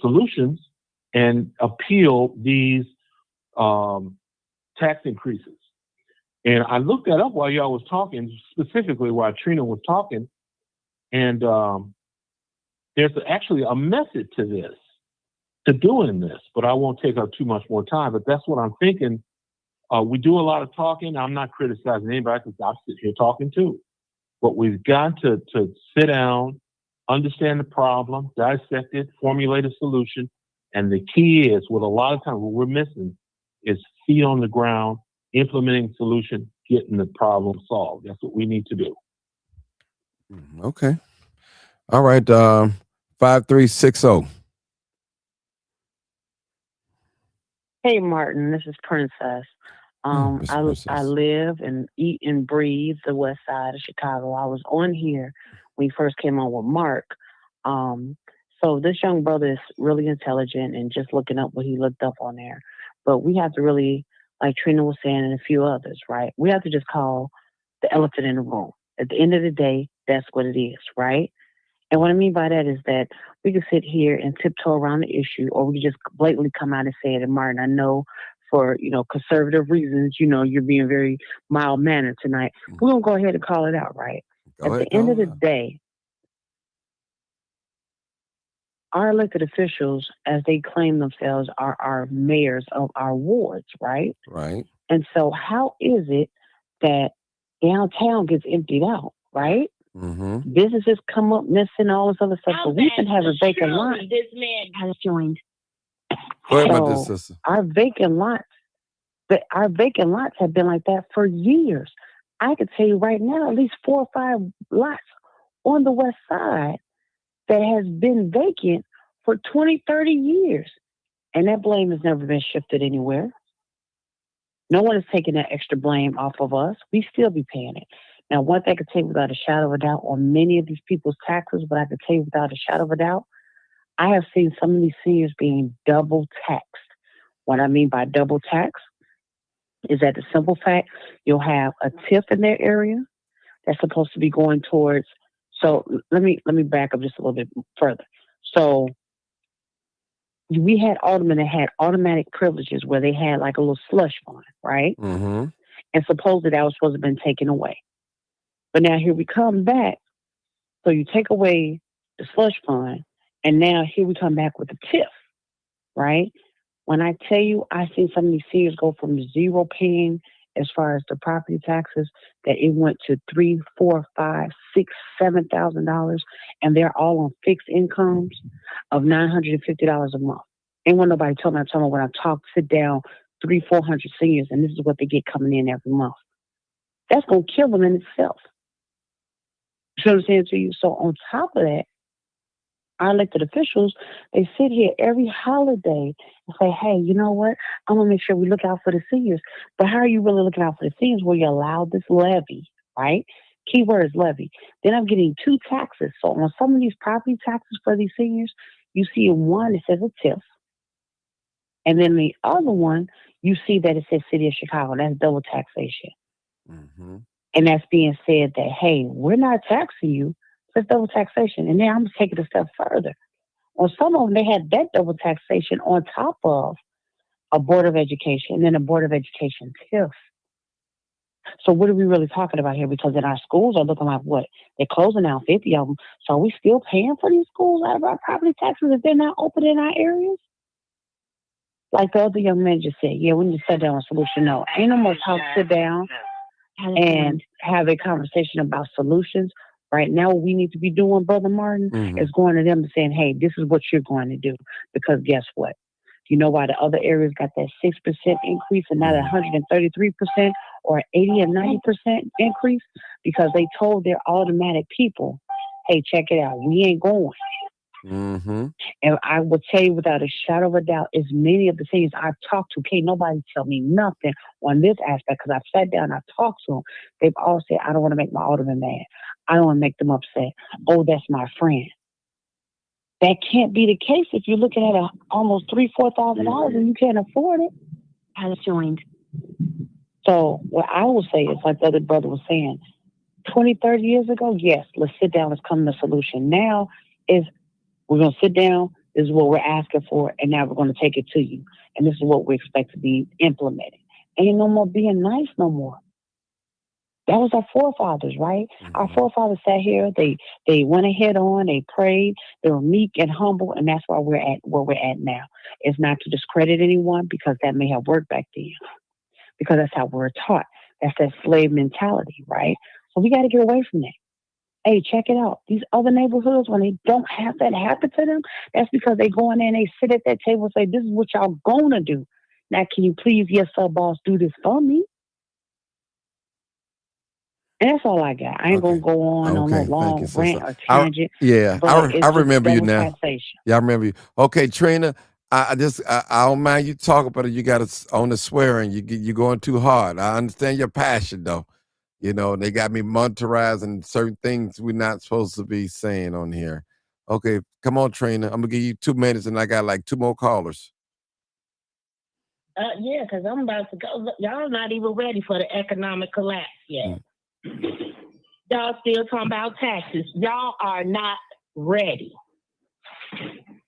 solutions and appeal these tax increases. And I looked that up while y'all was talking, specifically while Trina was talking, and there's actually a method to this, to doing this, but I won't take up too much more time, but that's what I'm thinking. We do a lot of talking. I'm not criticizing anybody because I sit here talking too. But we've got to sit down, understand the problem, dissect it, formulate a solution. And the key is, what a lot of times what we're missing is feet on the ground, implementing solution, getting the problem solved. That's what we need to do. Okay. All right. 5360. Hey, Martin, this is Princess. Miss Princess. I live and eat and breathe the west side of Chicago. I was on here when he first came on with Mark. So this young brother is really intelligent and just looking up what he looked up on there. But we have to really, like Trina was saying and a few others, right? We have to just call the elephant in the room. At the end of the day, that's what it is, right? And what I mean by that is that we can sit here and tiptoe around the issue, or we can just blatantly come out and say it. And Martin, I know for conservative reasons, you're being very mild mannered tonight. We're gonna go ahead and call it out, right? Go At ahead, the end call of it the out. day, our elected officials, as they claim themselves, are our mayors of our wards, right? Right. And so, how is it that downtown gets emptied out, right? Mm-hmm. Businesses come up missing, all this other stuff, but we've been having vacant lots. This man has joined. Go ahead, my dear So sister. our vacant lots, have been like that for years. I could tell you right now, at least 4 or 5 lots on the west side that has been vacant for 20, 30 years. And that blame has never been shifted anywhere. No one is taking that extra blame off of us. We still be paying it. Now, one thing I could tell you without a shadow of a doubt on many of these people's taxes, but I could tell you without a shadow of a doubt, I have seen some of these seniors being double taxed. What I mean by double tax is that the simple fact you'll have a TIF in their area that's supposed to be going towards. So let me back up just a little bit further. So we had aldermen that had automatic privileges where they had like a little slush fund, right? Mm-hmm. And supposedly that was supposed to have been taken away. But now here we come back. So you take away the slush fund, and now here we come back with the TIF, right? When I tell you, I seen some of these seniors go from zero paying as far as the property taxes that it went to $3, $4, $5, $6, $7,000, and they're all on fixed incomes of $950 a month. Ain't want nobody tell me. I'm talking about when I talk, sit down, 300-400 seniors, and this is what they get coming in every month. That's gonna kill them in itself. You know what I'm saying to you? So on top of that, our elected officials, they sit here every holiday and say, hey, you know what? I'm going to make sure we look out for the seniors. But how are you really looking out for the seniors where you allow this levy, right? Keyword is levy. Then I'm getting 2 taxes. So on some of these property taxes for these seniors, you see in one, it says a TIF. And then the other one, you see that it says City of Chicago. That's double taxation. Mm-hmm. And that's being said that, hey, we're not taxing you. It's double taxation. And then I'm going to take it a step further. On some of them, they had that double taxation on top of a Board of Education and then a Board of Education TIF. So what are we really talking about here? Because in our schools are looking like what? They're closing down 50 of them. So are we still paying for these schools out of our property taxes if they're not open in our areas? Like the other young man just said, yeah, we need to sit down on a solution. No, ain't no more talk, sit down and have a conversation about solutions. Right now, what we need to be doing, Brother Martin, is going to them and saying, hey, this is what you're going to do. Because guess what? You know why the other areas got that 6% increase and not 133% or 80 and 90% increase? Because they told their automatic people, hey, check it out. We ain't going. Mm-hmm. And I will tell you without a shadow of a doubt, as many of the things I've talked to, can't nobody tell me nothing on this aspect because I've sat down, I've talked to them. They've all said, I don't want to make my alderman mad. I don't want to make them upset. Oh, that's my friend. That can't be the case if you're looking at almost $3,000-$4,000 and you can't afford it. Has joined. So what I will say is, like the other brother was saying, 20, 30 years ago, yes, let's sit down, let's come to a solution. Now is we're going to sit down, this is what we're asking for, and now we're going to take it to you. And this is what we expect to be implemented. Ain't no more being nice no more. That was our forefathers, right? Mm-hmm. Our forefathers sat here, they went ahead on, they prayed, they were meek and humble, and that's why we're at where we're at now. It's not to discredit anyone because that may have worked back then. Because that's how we're taught. That's that slave mentality, right? So we got to get away from that. Hey, check it out. These other neighborhoods, when they don't have that happen to them, that's because they go in there and they sit at that table and say, this is what y'all gonna do. Now, can you please, yes, sir, boss, do this for me? And that's all I got. I ain't gonna go on no Thank you, long sister. rant or tangent. I But it's just remember you double now. taxation. Yeah, I remember you. Okay, Trina, I don't mind you talking, but you got to on the swearing. You're going too hard. I understand your passion though. You know, they got me monitorizing certain things we're not supposed to be saying on here. Okay, come on, Trina. I'm gonna give you 2 minutes, and I got like 2 more callers. Yeah, because I'm about to go. Look, y'all not even ready for the economic collapse yet. Y'all still talking about taxes. Y'all are not ready.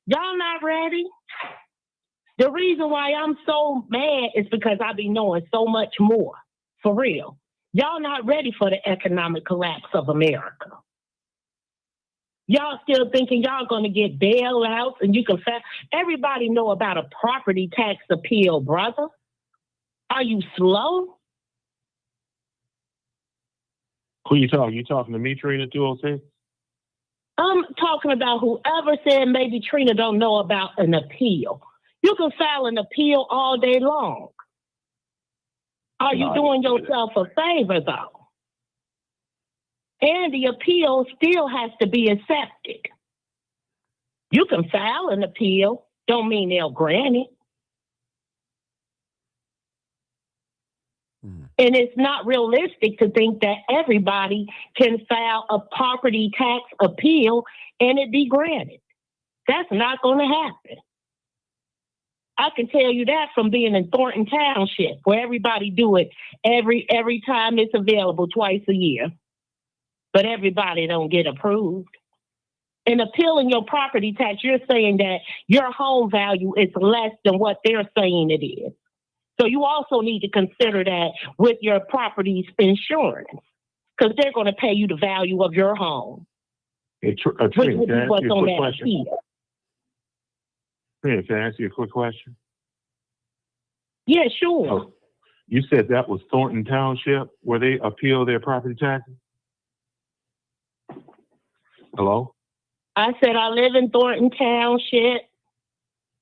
Y'all not ready. The reason why I'm so mad is because I be knowing so much more. For real. Y'all not ready for the economic collapse of America. Y'all still thinking y'all going to get bailouts and you can everybody know about a property tax appeal, brother. Are you slow? Who you talking? You talking to me, Trina 206? I'm talking about whoever said maybe Trina don't know about an appeal. You can file an appeal all day long. Are you doing yourself a favor, though? And the appeal still has to be accepted. You can file an appeal, don't mean they'll grant it. And it's not realistic to think that everybody can file a property tax appeal and it be granted. That's not going to happen. I can tell you that from being in Thornton Township, where everybody do it every time it's available twice a year. But everybody don't get approved. In appealing your property tax, you're saying that your home value is less than what they're saying it is. So you also need to consider that with your property's insurance, because they're going to pay you the value of your home. Hey, Trina, can I ask you a quick question? Trina, can I ask you a quick question? Yeah, sure. Oh, you said that was Thornton Township where they appeal their property taxes? Hello? I said I live in Thornton Township,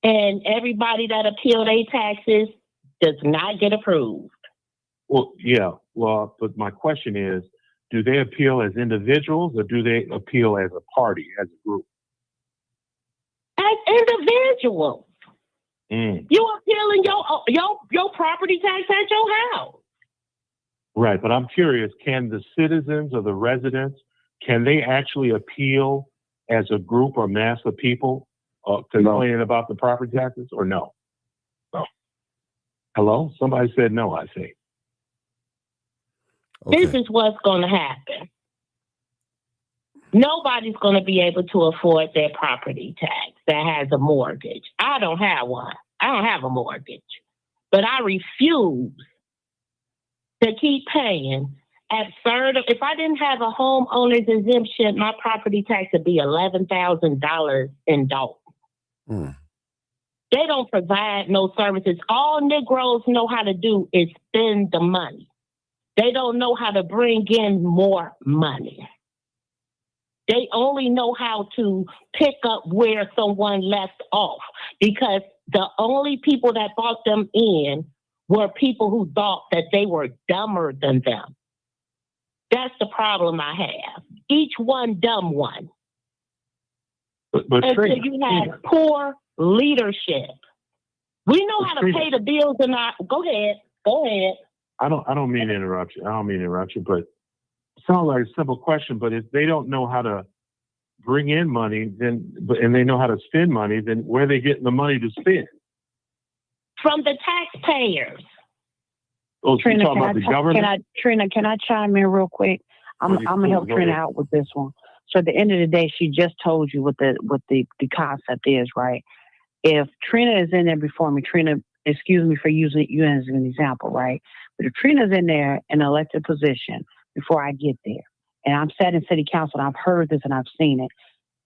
and everybody that appeal their taxes does not get approved. Well, yeah. Well, but my question is, do they appeal as individuals or do they appeal as a party, as a group? As individuals. You appealing your property tax at your house. Right, but I'm curious, can the citizens or the residents, can they actually appeal as a group or mass of people complaining about the property taxes or no? No. Hello? Somebody said no, I think. Okay. This is what's going to happen. Nobody's going to be able to afford their property tax that has a mortgage. I don't have one. I don't have a mortgage. But I refuse to keep paying absurd. If I didn't have a homeowner's exemption, my property tax would be $11,000 in Dalton. They don't provide no services. All Negroes know how to do is spend the money. They don't know how to bring in more money. They only know how to pick up where someone left off, because the only people that brought them in were people who thought that they were dumber than them. That's the problem I have. Each one dumb one. But until you have poor leadership. We know how to pay the bills in our. Go ahead. I don't mean to interrupt you. But it sounds like a simple question. But if they don't know how to bring in money, and they know how to spend money, then where are they getting the money to spend? From the taxpayers. Oh, so Trina, you're talking about the government? Can I chime in real quick? I'm gonna help Trina out with this one. So at the end of the day, she just told you what the concept is, right? If Trina is in there before me, Trina, excuse me for using you as an example, right? But if Trina's in there in an elected position before I get there, and I'm sat in city council and I've heard this and I've seen it,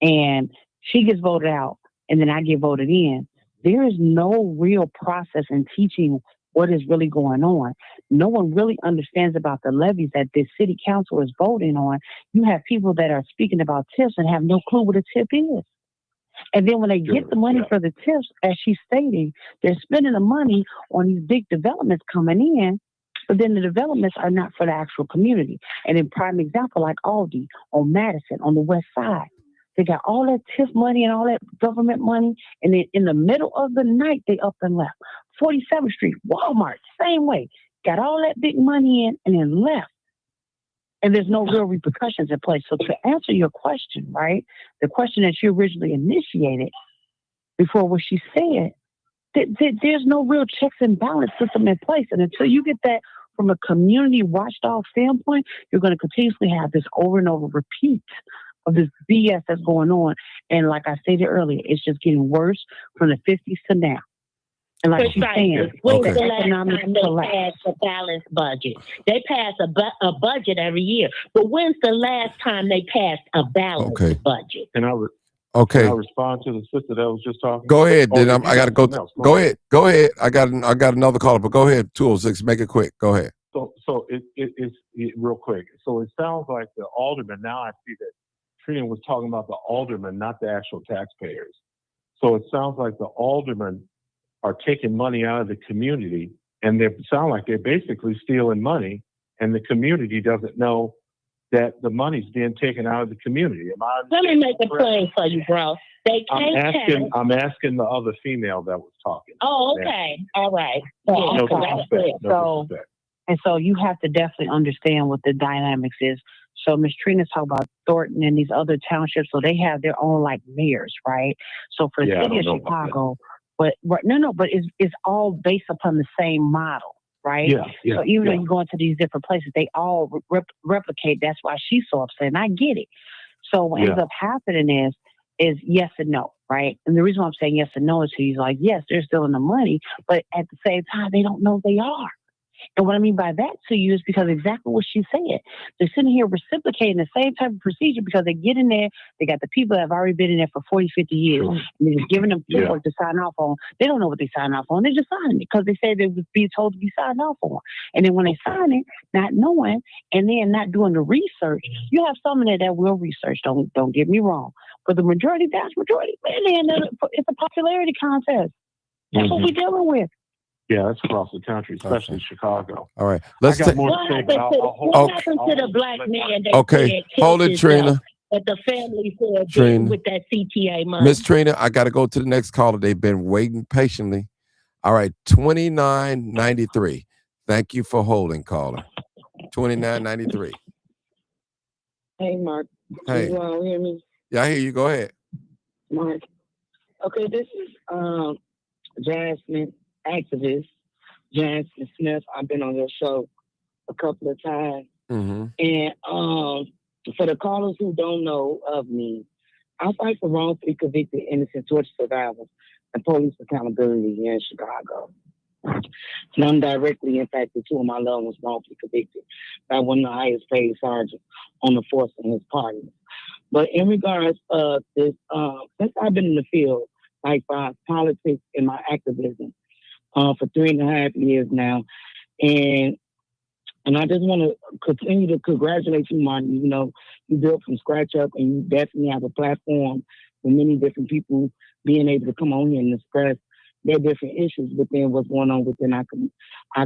and she gets voted out and then I get voted in, there is no real process in teaching what is really going on. No one really understands about the levies that this city council is voting on. You have people that are speaking about tips and have no clue what a tip is. And then when they get the money for the tips, as she's stating, they're spending the money on these big developments coming in, but then the developments are not for the actual community. And in prime example, like Aldi, on Madison, on the west side, they got all that TIF money and all that government money, and then in the middle of the night, they up and left. 47th Street, Walmart, same way. Got all that big money in and then left. and there's no real repercussions in place. So to answer your question, right, the question that you originally initiated before what she said, there's no real checks and balance system in place. And until you get that from a community watchdog standpoint, you're going to continuously have this over and over repeat of this BS that's going on. And like I stated earlier, it's just getting worse from the 50s to now. And like she's saying, when's Okay. the last time they passed a balanced budget? They pass a budget every year, but when's the last time they passed a balanced Okay. budget? Can I Okay. respond to the sister that was just talking? Go ahead. Oh, Then you I got to go. something else. Go ahead. Go ahead. I got another caller, but go ahead. 206. Make it quick. Go ahead. So it's real quick. So it sounds like the alderman. Now I see that Trina was talking about the alderman, not the actual taxpayers. So it sounds like the aldermen are taking money out of the community, and they sound like they're basically stealing money, and the community doesn't know that the money's being taken out of the community. Let me make a claim for you, bro. They I'm can't asking the other female that was talking. Oh, okay. All right. So, Yeah, No okay. that's it. disrespect. No disrespect. And so you have to definitely understand what the dynamics is. So Ms. Trina's talking about Thornton and these other townships, so they have their own like mayors, right? So for the Yeah, I city of don't know about Chicago, but it's all based upon the same model, right? Yeah. So even though you go into these different places, they all replicate. That's why she's so upset, and I get it. So what ends up happening is yes and no, right? And the reason why I'm saying yes and no is he's like, yes, they're stealing the money, but at the same time, they don't know they are. And what I mean by that to you is because exactly what she said. They're sitting here reciprocating the same type of procedure because they get in there, they got the people that have already been in there for 40, 50 years, and they're just giving them paperwork to sign off on. They don't know what they sign off on. They're just signing it because they say they would be told to be signed off on. And then when they sign it, not knowing, and then not doing the research, you have some in there that will research. Don't get me wrong. But the vast majority, man, it's a popularity contest. That's what we're dealing with. Yeah, that's across the country, especially Chicago. All right. Let's Let's I got more What to say, happened but to, what happened to the black man that Okay. said Hold it, killed Trina. himself, that the family said Trina. did with that CTA money? Miss Trina, I got to go to the next caller. They've been waiting patiently. All right. 2993. Thank you for holding, caller. 2993. Hey, Mark. Hey. You all hear me? Yeah, I hear you. Go ahead. Mark. Okay, this is Jasmine, activist Jasmine Smith. I've been on your show a couple of times. Mm-hmm. And for the callers who don't know of me, I fight for wrongfully convicted innocent torture survivors and police accountability here in Chicago. And I'm directly impacted. Two of my loved ones wrongfully convicted by one of the highest paid sergeants on the force in his party. But in regards of this, since I've been in the field, like politics and my activism, for 3.5 years now, and I just want to continue to congratulate you, Martin. You know, you built from scratch up, and you definitely have a platform for many different people being able to come on here and express their different issues within what's going on within our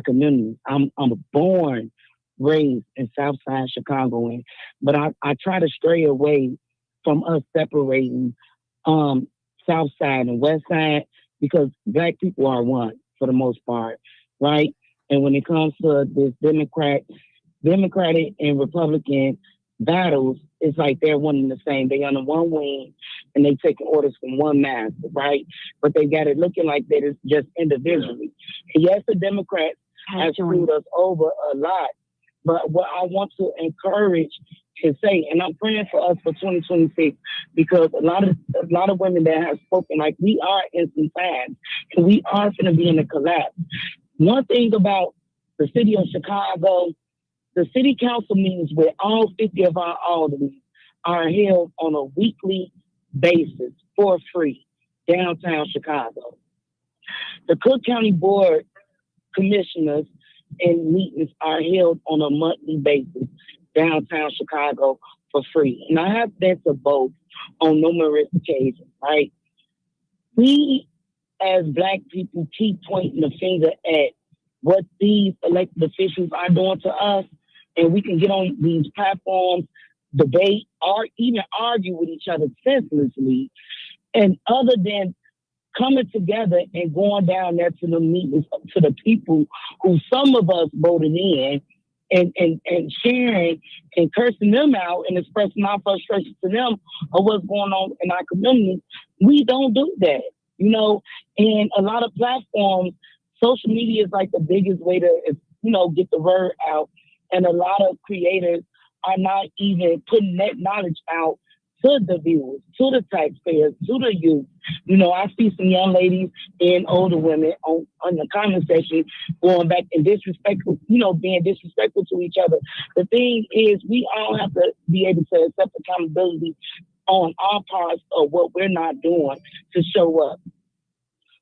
community. I'm born, raised in Southside Chicago, but I try to stray away from us separating Southside and Westside because Black people are one for the most part, right? And when it comes to this Democratic and Republican battles, it's like they're one and the same. They under one wing and they taking orders from one master, right? But they got it looking like they're just individually. And yes, the Democrats have screwed us over a lot. But what I want to encourage is say, and I'm praying for us for 2026, because a lot of women that have spoken, like we are in some times, and we are going to be in a collapse. One thing about the city of Chicago, the city council meetings with all 50 of our aldermen are held on a weekly basis for free downtown Chicago. The Cook County Board commissioners and meetings are held on a monthly basis downtown Chicago for free. And I have been to both on numerous occasions, right? We, as Black people, keep pointing the finger at what these elected officials are doing to us, and we can get on these platforms, debate, or even argue with each other senselessly. And other than coming together and going down there to the meetings, to the people who some of us voted in, and sharing and cursing them out and expressing our frustration to them of what's going on in our community. We don't do that, you know. And a lot of platforms, social media is like the biggest way to, get the word out. And a lot of creators are not even putting that knowledge out to the viewers, to the taxpayers, to the youth. I see some young ladies and older women on the comment section going back and disrespectful, being disrespectful to each other. The thing is, we all have to be able to accept accountability on our parts of what we're not doing to show up.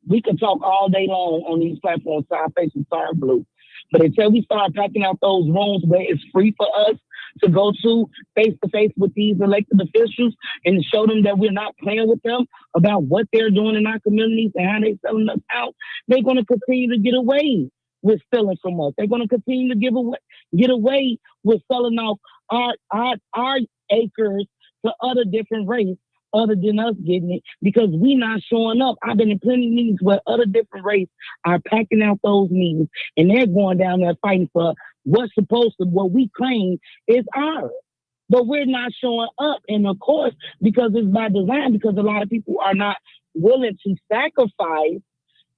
We can talk all day long on these platforms, side face and side blue. But until we start packing out those rooms where it's free for us to go to face with these elected officials and show them that we're not playing with them about what they're doing in our communities and how they're selling us out, they're going to continue to get away with stealing from us. They're going to continue to get away with selling off our acres to other different races other than us getting it because we not showing up. I've been in plenty of meetings where other different races are packing out those meetings and they're going down there fighting for what we claim is ours. But we're not showing up. And of course, because it's by design, because a lot of people are not willing to sacrifice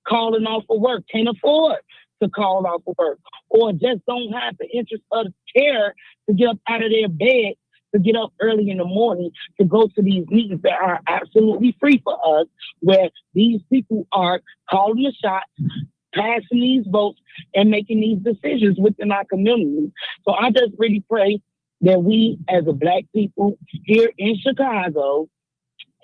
calling off for work, can't afford to call off for work, or just don't have the interest of the care to get up out of their bed, to get up early in the morning to go to these meetings that are absolutely free for us, where these people are calling the shots, passing these votes, and making these decisions within our community. So I just really pray that we, as a Black people here in Chicago,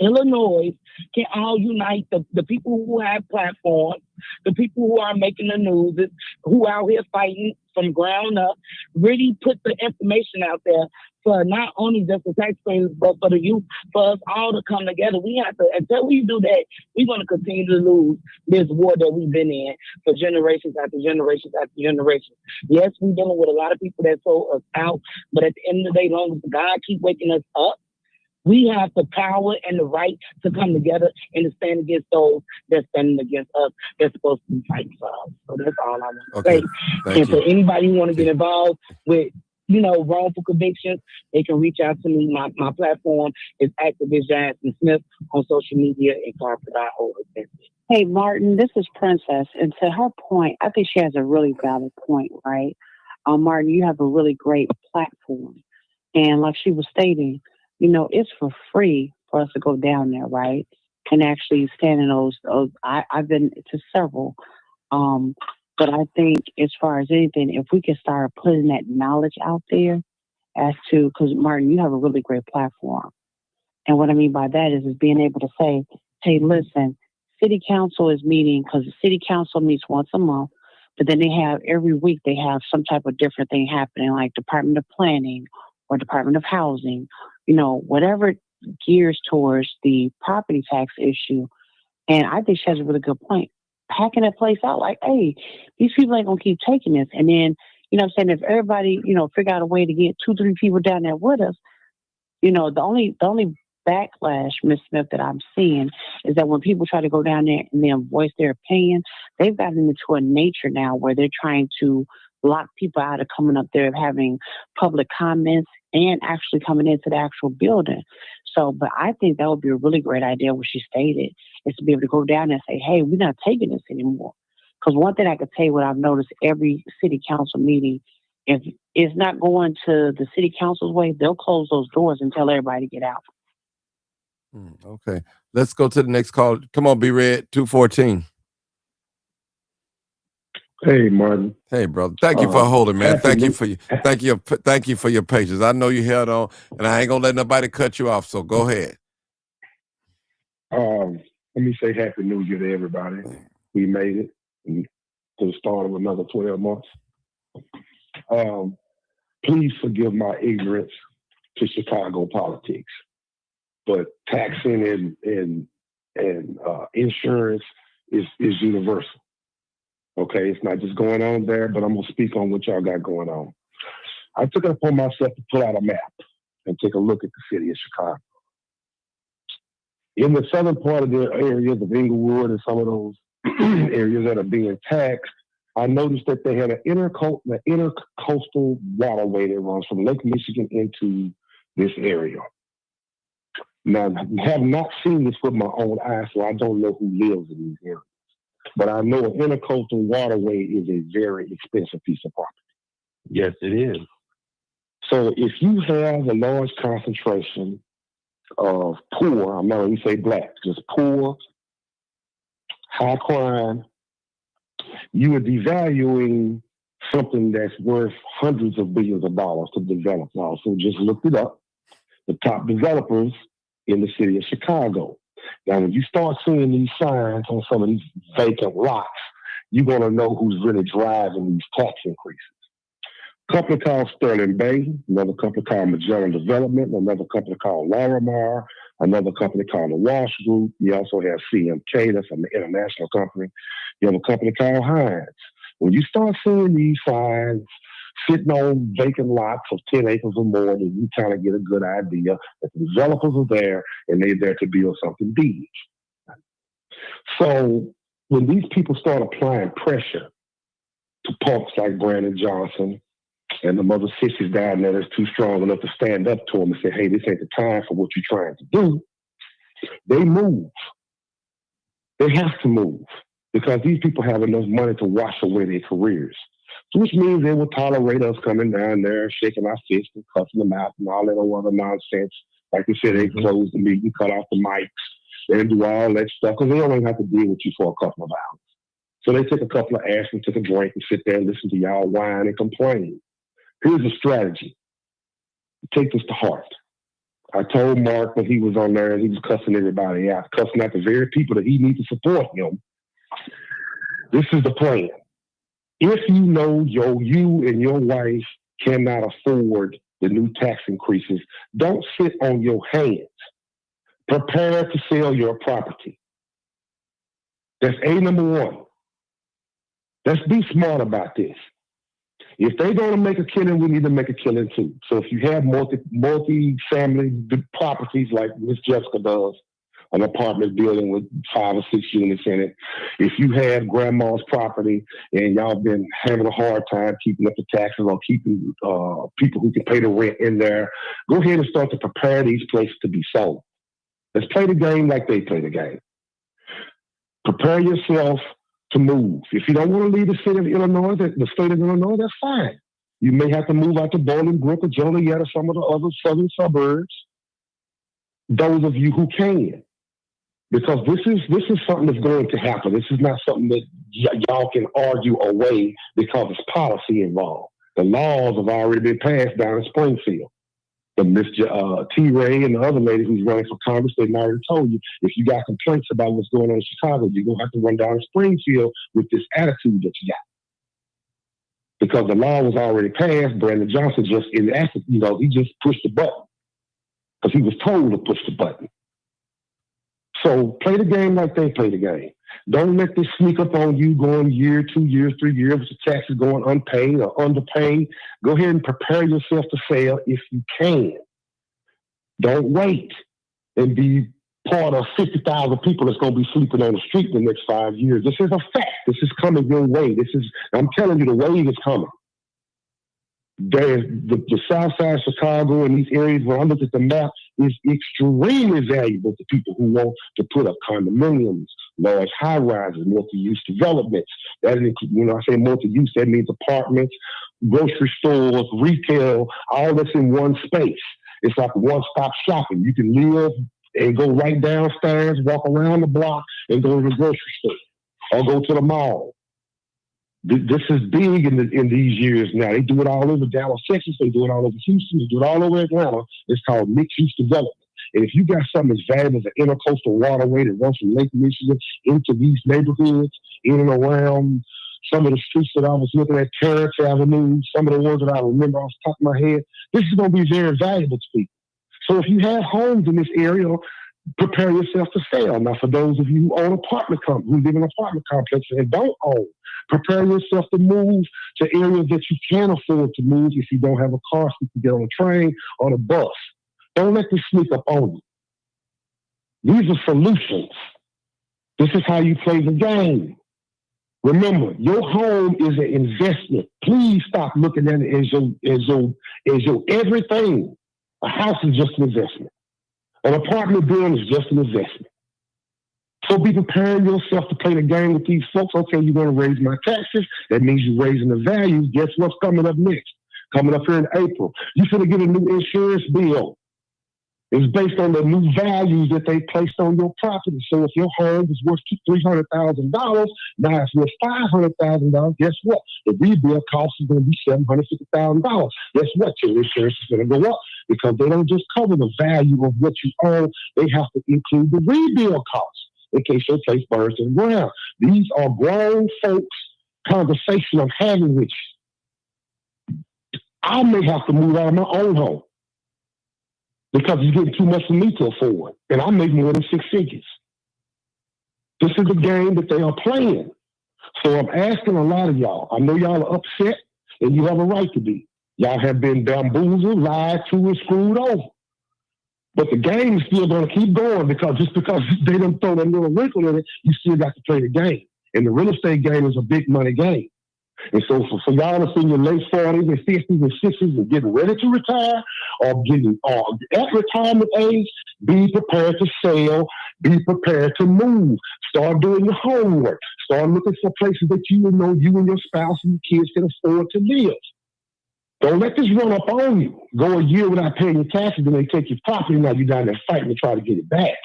Illinois, can all unite the people who have platforms, the people who are making the news, who are out here fighting from ground up, really put the information out there for not only just the taxpayers, but for the youth, for us all to come together. We have to, until we do that, we're going to continue to lose this war that we've been in for generations after generations after generations. Yes, we're dealing with a lot of people that sold us out, but at the end of the day, as long as God keep waking us up, we have the power and the right to come together and to stand against those that's standing against us. They're supposed to be fighting for us. So that's all I want to say. And for anybody who want to get involved with, wrongful convictions, they can reach out to me. My platform is Activist Jasmine Smith on social media and corporate.org. Hey, Martin, this is Princess. And to her point, I think she has a really valid point, right? Martin, you have a really great platform. And like she was stating, it's for free for us to go down there, right? And actually stand in those I've been to several. But I think as far as anything, if we can start putting that knowledge out there as to, because Martin, you have a really great platform. And what I mean by that is being able to say, hey, listen, city council is meeting, because the city council meets once a month, but then every week they have some type of different thing happening, like Department of Planning or Department of Housing, whatever gears towards the property tax issue. And I think she has a really good point. Packing that place out like, hey, these people ain't gonna keep taking this. And then, if everybody, figure out a way to get 2-3 people down there with us, the only backlash, Ms. Smith, that I'm seeing is that when people try to go down there and then voice their opinion, they've gotten into a nature now where they're trying to block people out of coming up there, having public comments, and actually coming into the actual building. So, but I think that would be a really great idea, what she stated, is to be able to go down there and say, hey, we're not taking this anymore. Because one thing I could tell you, what I've noticed every city council meeting, if it's not going to the city council's way, they'll close those doors and tell everybody to get out. Okay. Let's go to the next call. Come on, B-Red, 214. Hey, Martin. Hey, brother. Thank you for holding, man. Thank you for your patience. I know you held on, and I ain't gonna let nobody cut you off. So go ahead. Let me say Happy New Year to everybody. We made it to the start of another 12 months. Please forgive my ignorance to Chicago politics, but taxing and insurance is universal. Okay, it's not just going on there, but I'm going to speak on what y'all got going on. I took it upon myself to pull out a map and take a look at the city of Chicago. In the southern part of the areas of Inglewood and some of those areas that are being taxed, I noticed that they had an intercoastal waterway that runs from Lake Michigan into this area. Now, I have not seen this with my own eyes, so I don't know who lives in these areas. But I know an intercoastal waterway is a very expensive piece of property. Yes, it is. So if you have a large concentration of poor, I'm not going to say black, just poor, high crime, you are devaluing something that's worth hundreds of billions of dollars to develop. I also just looked it up. The top developers in the city of Chicago. Now, when you start seeing these signs on some of these vacant lots, you're going to know who's really driving these tax increases. A company called Sterling Bay, another company called Magellan Development, another company called Larimar, another company called the Walsh Group. You also have CMK, that's an international company. You have a company called Hines. When you start seeing these signs sitting on vacant lots of 10 acres or more, then you kind of get a good idea that the developers are there and they're there to build something big. So when these people start applying pressure to punks like Brandon Johnson and the mother sissies down there that's too strong enough to stand up to them and say, hey, this ain't the time for what you're trying to do, they move. They have to move because these people have enough money to wash away their careers, which means they will tolerate us coming down there, shaking our fists and cussing them out and all that other nonsense. Like we said, they close the meeting, cut off the mics, they do all that stuff because they don't even have to deal with you for a couple of hours. So they take a couple of aspirin, take a drink, and sit there and listen to y'all whine and complain. Here's a strategy. Take this to heart. I told Mark when he was on there, he was cussing everybody out, cussing out the very people that he needs to support him. This is the plan. If you know you and your wife cannot afford the new tax increases, don't sit on your hands. Prepare to sell your property. That's number one. Let's be smart about this. If they're going to make a killing, we need to make a killing too. So if you have multi-family properties like Miss Jessica does, an apartment building with 5 or 6 units in it, if you have grandma's property and y'all been having a hard time keeping up the taxes or keeping people who can pay the rent in there, go ahead and start to prepare these places to be sold. Let's play the game like they play the game. Prepare yourself to move. If you don't want to leave the state of Illinois, the state of Illinois, that's fine. You may have to move out to Bolingbrook or Joliet or some of the other southern suburbs. Those of you who can. Because this is something that's going to happen. This is not something that y'all can argue away because it's policy involved. The laws have already been passed down in Springfield. But Miss T. Ray and the other lady who's running for Congress, they've already told you, if you got complaints about what's going on in Chicago, you're going to have to run down to Springfield with this attitude that you got. Because the law was already passed, Brandon Johnson just enacted, he just pushed the button. Because he was told to push the button. So play the game like they play the game. Don't let this sneak up on you going year, 2 years, 3 years, with the taxes going unpaid or underpaid. Go ahead and prepare yourself to sell if you can. Don't wait and be part of 50,000 people that's going to be sleeping on the street in the next 5 years. This is a fact. This is coming your way. I'm telling you, the wave is coming. There's the south side of Chicago and these areas where I look at the map is extremely valuable to people who want to put up condominiums, large high-rises, multi-use developments. That is, when I say multi-use, that means apartments, grocery stores, retail, all that's in one space. It's like one-stop shopping. You can live and go right downstairs, walk around the block, and go to the grocery store or go to the mall. This is big in these years now. They do it all over Dallas, Texas. They do it all over Houston. They do it all over Atlanta. It's called mixed-use development. And if you got something as valuable as an intercoastal waterway that runs from Lake Michigan into these neighborhoods, in and around some of the streets that I was looking at, Terrace Avenue, some of the ones that I remember off the top of my head, this is going to be very valuable to people. So if you have homes in this area, prepare yourself to sell. Now, for those of you who own who live in apartment complexes and don't own, prepare yourself to move to areas that you can afford to move if you don't have a car so you can get on a train or a bus. Don't let this sneak up on you. These are solutions. This is how you play the game. Remember, your home is an investment. Please stop looking at it as your everything. A house is just an investment. An apartment building is just an investment. So be preparing yourself to play the game with these folks. Okay, you're going to raise my taxes. That means you're raising the values. Guess what's coming up next? Coming up here in April. You're going to get a new insurance bill. It's based on the new values that they placed on your property. So if your home is worth $300,000, now it's worth $500,000. Guess what? The rebuild cost is going to be $750,000. Guess what? Your insurance is going to go up because they don't just cover the value of what you own. They have to include the rebuild costs in case your place burns to the ground. These are grown folks' conversation I'm having with you. I may have to move out of my own home because it's getting too much for me to afford. And I make more than 6 figures. This is the game that they are playing. So I'm asking a lot of y'all. I know y'all are upset, and you have a right to be. Y'all have been bamboozled, lied to, and screwed over. But the game is still going to keep going because just because they done throw that little wrinkle in it, you still got to play the game. And the real estate game is a big money game. And so for y'all that's in your late 40s and 50s and 60s and getting ready to retire or getting at retirement age, be prepared to sell, be prepared to move. Start doing your homework. Start looking for places that you know you and your spouse and your kids can afford to live. Don't let this run up on you. Go a year without paying your taxes and they take your property. Now you're down there fighting to try to get it back.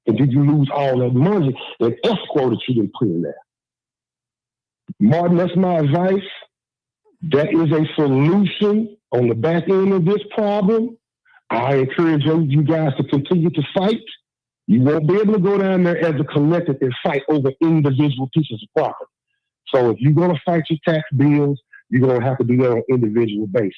And then you lose all that money and escrow that you didn't put in there. Martin, that's my advice. That is a solution on the back end of this problem. I encourage you guys to continue to fight. You won't be able to go down there as a collective and fight over individual pieces of property. So if you're going to fight your tax bills, you're going to have to do that on an individual basis.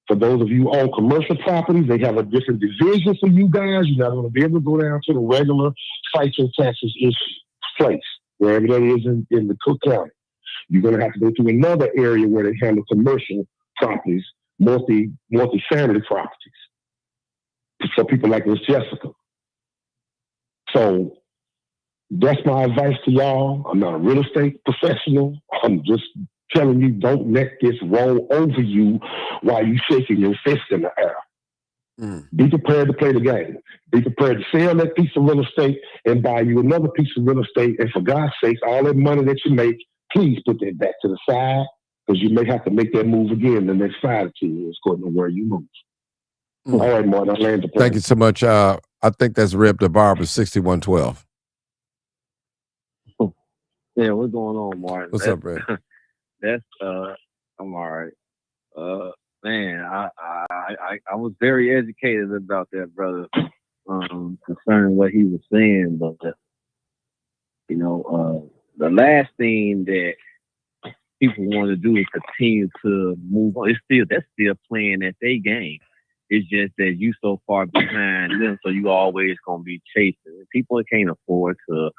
For those of you who own commercial properties, they have a different division for you guys. You're not going to be able to go down to the regular fight your taxes issue place, wherever that is in the Cook County. You're going to have to go to another area where they handle commercial properties, multi-family properties for people like Miss Jessica. So that's my advice to y'all. I'm not a real estate professional. I'm just telling you, don't let this roll over you while you're shaking your fist in the air. Be prepared to play the game. Be prepared to sell that piece of real estate and buy you another piece of real estate. And for God's sake, all that money that you make, please put that back to the side because you may have to make that move again the next 5 to 10 years according to where you move. All right, Martin, I land the plane. Thank you so much. I think that's Rip the Barber, 6112. Yeah, what's going on, Martin? What's up, Rip? That's I'm all right. Man, I was very educated about that, brother, concerning what he was saying, but the last thing that people want to do is continue to move on. That's still playing at their game. It's just that you so far behind them, so you always gonna be chasing. People can't afford to,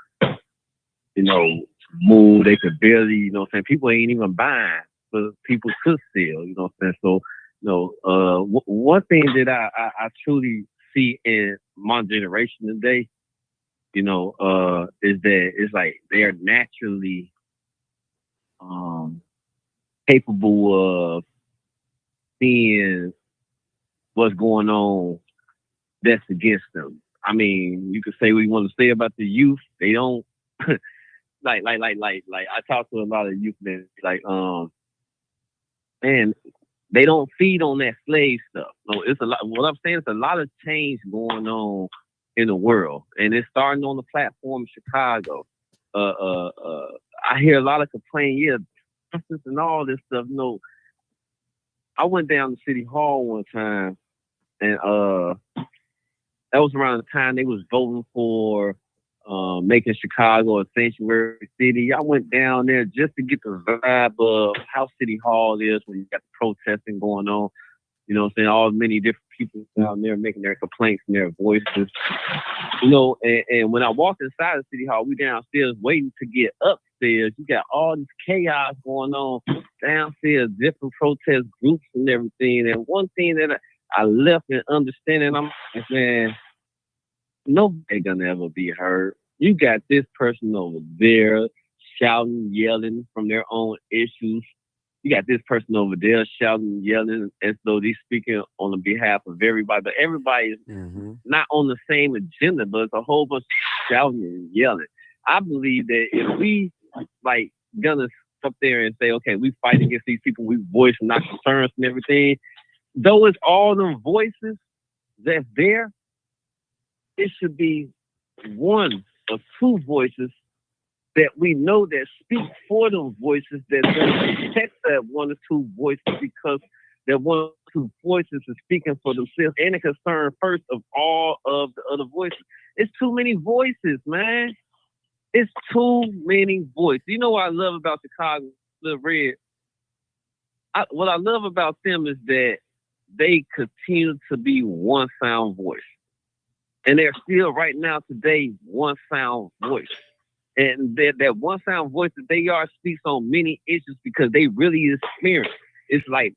move. They could barely, people ain't even buying, but people could sell, So, one thing that I truly see in my generation today, is that it's like they're naturally capable of seeing what's going on that's against them. I mean, you could say what you want to say about the youth. They don't like I talk to a lot of youth men, man, they don't feed on that slave stuff. So it's a lot. What I'm saying is a lot of change going on in the world, and it's starting on the platform in Chicago. I hear a lot of complaining, and all this stuff. I went down to City Hall one time, and that was around the time they was voting for making Chicago a sanctuary city. I went down there just to get the vibe of how City Hall is when you got the protesting going on. All many different people down there making their complaints and their voices. And when I walked inside the City Hall, we downstairs waiting to get upstairs. You got all this chaos going on downstairs, different protest groups and everything. And one thing that I left in understanding, I'm like, man, nobody gonna ever be heard. You got this person over there shouting, yelling from their own issues. You got this person over there shouting, yelling as though they're speaking on the behalf of everybody, but everybody is not on the same agenda, but it's a whole bunch of shouting and yelling. I believe that if we like gonna up there and say, okay, we fight against these people, we voice our concerns and everything, though it's all them voices that's there, it should be one or two voices that we know that speak for them voices that protect that one or two voices, because that one or two voices is speaking for themselves and a concern first of all of the other voices. It's too many voices, man. It's too many voices. You know what I love about Chicago Little Red? What I love about them is that they continue to be one sound voice. And they're still right now today one sound voice. And that one sound voice that they are speaks on many issues because they really experience. It's like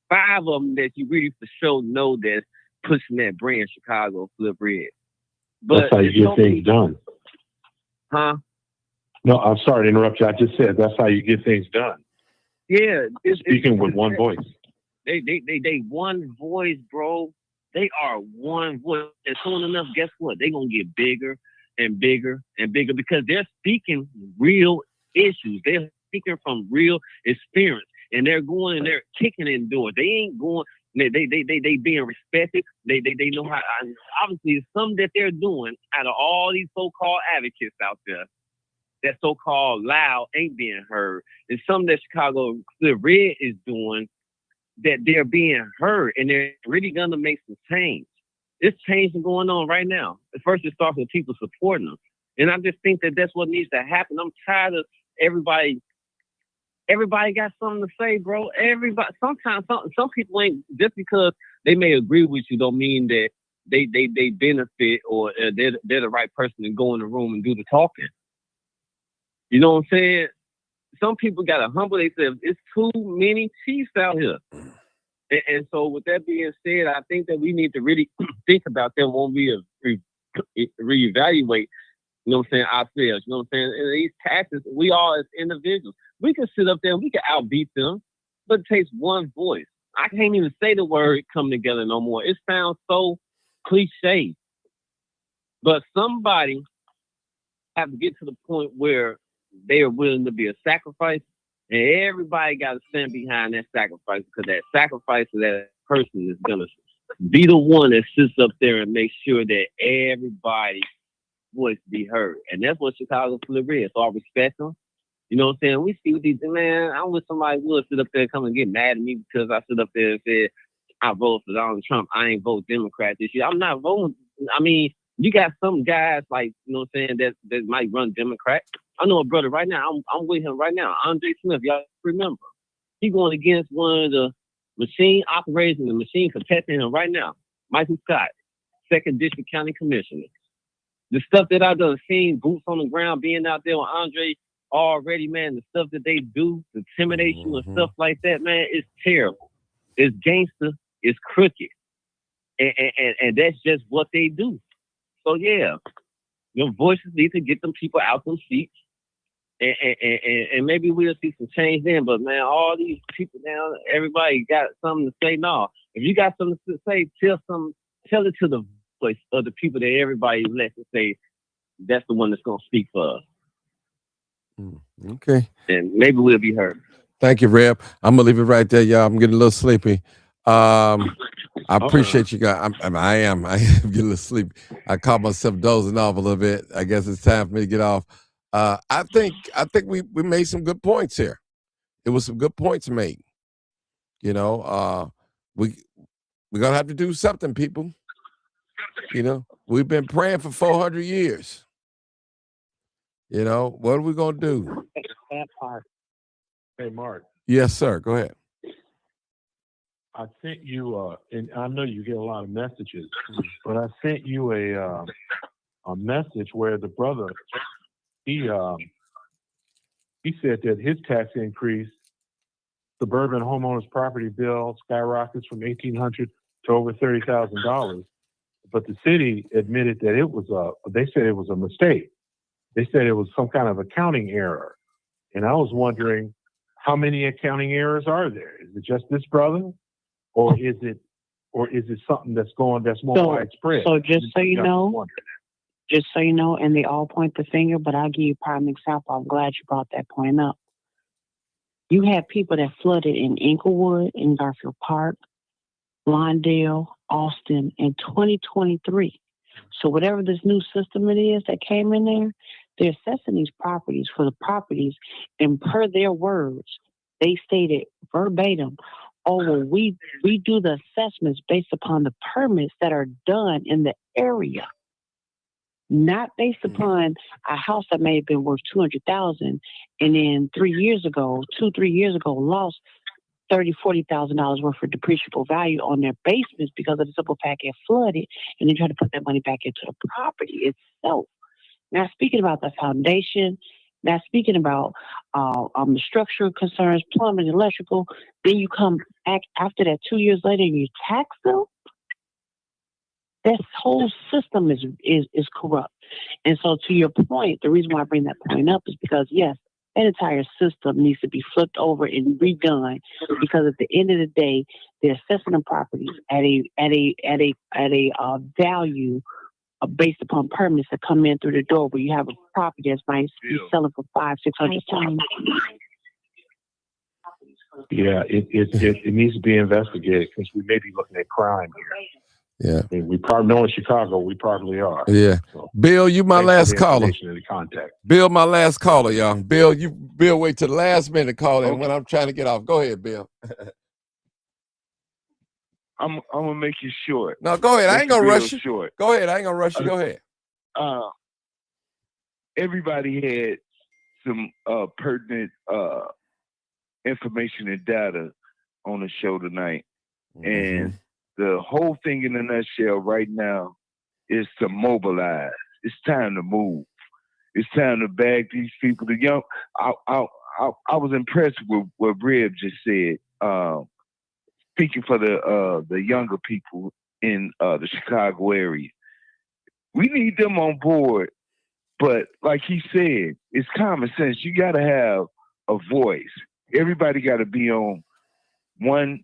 5 of them that you really for sure know that's pushing that brand Chicago Flip Red. But that's how you get things done. Huh? No, I'm sorry to interrupt you. I just said that's how you get things done. Yeah. Speaking with one voice. They one voice, bro. They are one voice. And soon enough, guess what? They're going to get bigger and bigger and bigger because they're speaking real issues. They're speaking from real experience. And they're going and they're kicking in doors. They ain't going, they being respected. They know how, obviously, some that they're doing out of all these so-called advocates out there, that so-called loud ain't being heard. And some that Chicago Clear Red is doing that they're being heard and they're really going to make some change. It's changing going on right now. At first, it starts with people supporting them. And I just think that that's what needs to happen. I'm tired of everybody got something to say, bro. Everybody, sometimes some people ain't, just because they may agree with you don't mean that they benefit or they're the right person to go in the room and do the talking. You know what I'm saying? Some people got to humble themselves. It's too many chiefs out here. And so with that being said, I think that we need to really think about them when we reevaluate, you know what I'm saying, ourselves. You know what I'm saying? And these taxes, we all as individuals, we can sit up there and we can outbeat them, but it takes one voice. I can't even say the word come together no more. It sounds so cliche. But somebody have to get to the point where they are willing to be a sacrifice, and everybody got to stand behind that sacrifice, because that sacrifice of that person is going to be the one that sits up there and makes sure that everybody's voice be heard. And that's what Chicago Flip is. So I respect them. You know what I'm saying? We see what these, man, I wish somebody would sit up there and come and get mad at me because I sit up there and said, I vote for Donald Trump. I ain't vote Democrat this year. I'm not voting. I mean, you got some guys like, you know what I'm saying, that might run Democrat. I know a brother right now. I'm with him right now. Andre Smith, y'all remember? He going against one of the machine operators and the machine protecting him right now. Michael Scott, 2nd District County Commissioner. The stuff that I've done seen, boots on the ground, being out there with Andre already, man, the stuff that they do, the intimidate you and stuff like that, man, it's terrible. It's gangster. It's crooked. And that's just what they do. So, yeah, your voices need to get them people out them seats. And maybe we'll see some change then. But, man, all these people now, everybody got something to say. No, if you got something to say, tell it to the voice of the people that everybody lets to say that's the one that's going to speak for us. Okay. And maybe we'll be heard. Thank you, Reb. I'm going to leave it right there, y'all. I'm getting a little sleepy. I appreciate you guys. I am getting a little sleepy. I caught myself dozing off a little bit. I guess it's time for me to get off. I think we made some good points here. It was some good points made. You know, we're gonna have to do something, people. You know, we've been praying for 400 years. You know, what are we gonna do? That part. Hey, Mark. Yes, sir. Go ahead. I sent you, and I know you get a lot of messages, but I sent you a message where the brother, he said that his tax increase, suburban homeowners property bill skyrockets from $1,800 to over $30,000. But the city admitted that they said it was a mistake. They said it was some kind of accounting error. And I was wondering, how many accounting errors are there? Is it just this brother, or is it something that's more widespread? So just so you know, and they all point the finger, but I'll give you a prime example. I'm glad you brought that point up. You had people that flooded in Inglewood, in Garfield Park, Lawndale, Austin in 2023. So whatever this new system it is that came in there, they're assessing these properties for the properties, and per their words, they stated verbatim, oh, well, we do the assessments based upon the permits that are done in the area, not based upon a house that may have been worth $200,000 and then 3 years ago, lost $30,000-$40,000 worth of depreciable value on their basements because of the simple fact it flooded, and then try to put that money back into the property itself. Now, speaking about the foundation, now speaking about the structural concerns, plumbing, electrical, then you come back after that 2 years later and you tax them. This whole system is corrupt. And so, to your point, the reason why I bring that point up is because, yes, that entire system needs to be flipped over and redone, because at the end of the day, they're assessing the properties at a value based upon permits that come in through the door, where you have a property that's might be selling for $500-$600. Yeah, it needs to be investigated, because we may be looking at crime here. Yeah. I mean, we probably know in Chicago, we probably are. Yeah. So, Bill, you my last caller. And the contact. Bill, my last caller, y'all. Bill, wait till the last minute to call in when I'm trying to get off. Go ahead, Bill. I'm gonna make you short. No, go ahead. I ain't gonna rush you. Short. Go ahead. I ain't gonna rush you. Go ahead. Everybody had some pertinent information and data on the show tonight, and the whole thing in a nutshell right now is to mobilize. It's time to move. It's time to bag these people. The young, I was impressed with what Rib just said. Speaking for the younger people in the Chicago area, we need them on board. But like he said, it's common sense. You got to have a voice. Everybody got to be on one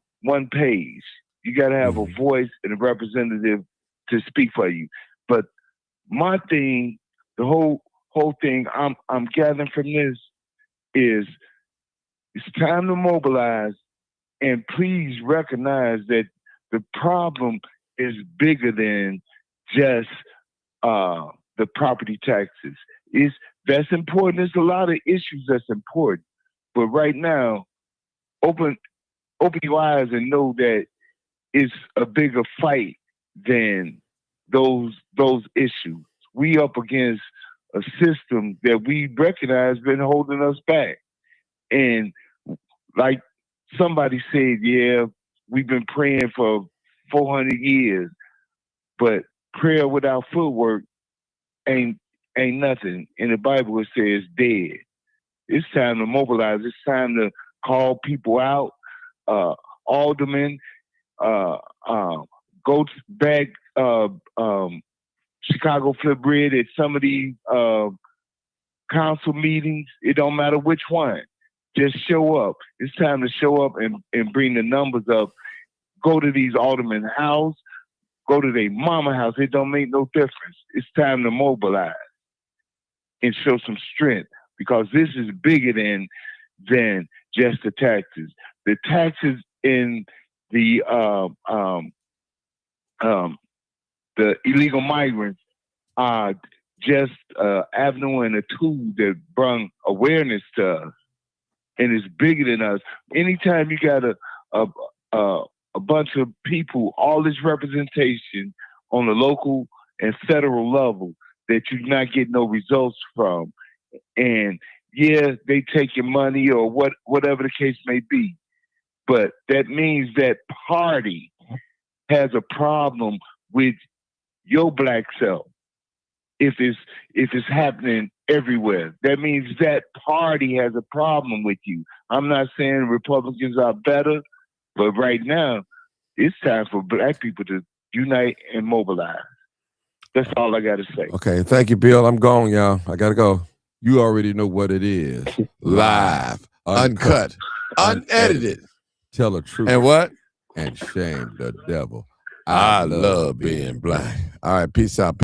page. You got to have a voice and a representative to speak for you. But my thing, the whole thing I'm gathering from this is it's time to mobilize, and please recognize that the problem is bigger than just the property taxes. That's important. There's a lot of issues that's important. But right now, open your eyes and know that it's a bigger fight than those issues. We up against a system that we recognize been holding us back. And like somebody said, yeah, we've been praying for 400 years, but prayer without footwork ain't nothing. In the Bible it says dead. It's time to mobilize. It's time to call people out. Aldermen, go back Chicago Flip Bread at some of these council meetings. It don't matter which one. Just show up. It's time to show up and bring the numbers up. Go to these aldermen's house. Go to their mama house. It don't make no difference. It's time to mobilize and show some strength, because this is bigger than just the taxes. The taxes in the illegal migrants are just avenue and a tool that bring awareness to us, and it's bigger than us. Anytime you got a bunch of people, all this representation on the local and federal level that you're not getting no results from, and yeah, they take your money or whatever the case may be, but that means that party has a problem with your black self. If it's happening everywhere, that means that party has a problem with you. I'm not saying Republicans are better, but right now it's time for black people to unite and mobilize. That's all I got to say. Okay, thank you, Bill. I'm gone, y'all. I gotta go. You already know what it is. Live, uncut, unedited. Tell the truth. And what? And shame the devil. I love being black. All right, peace out.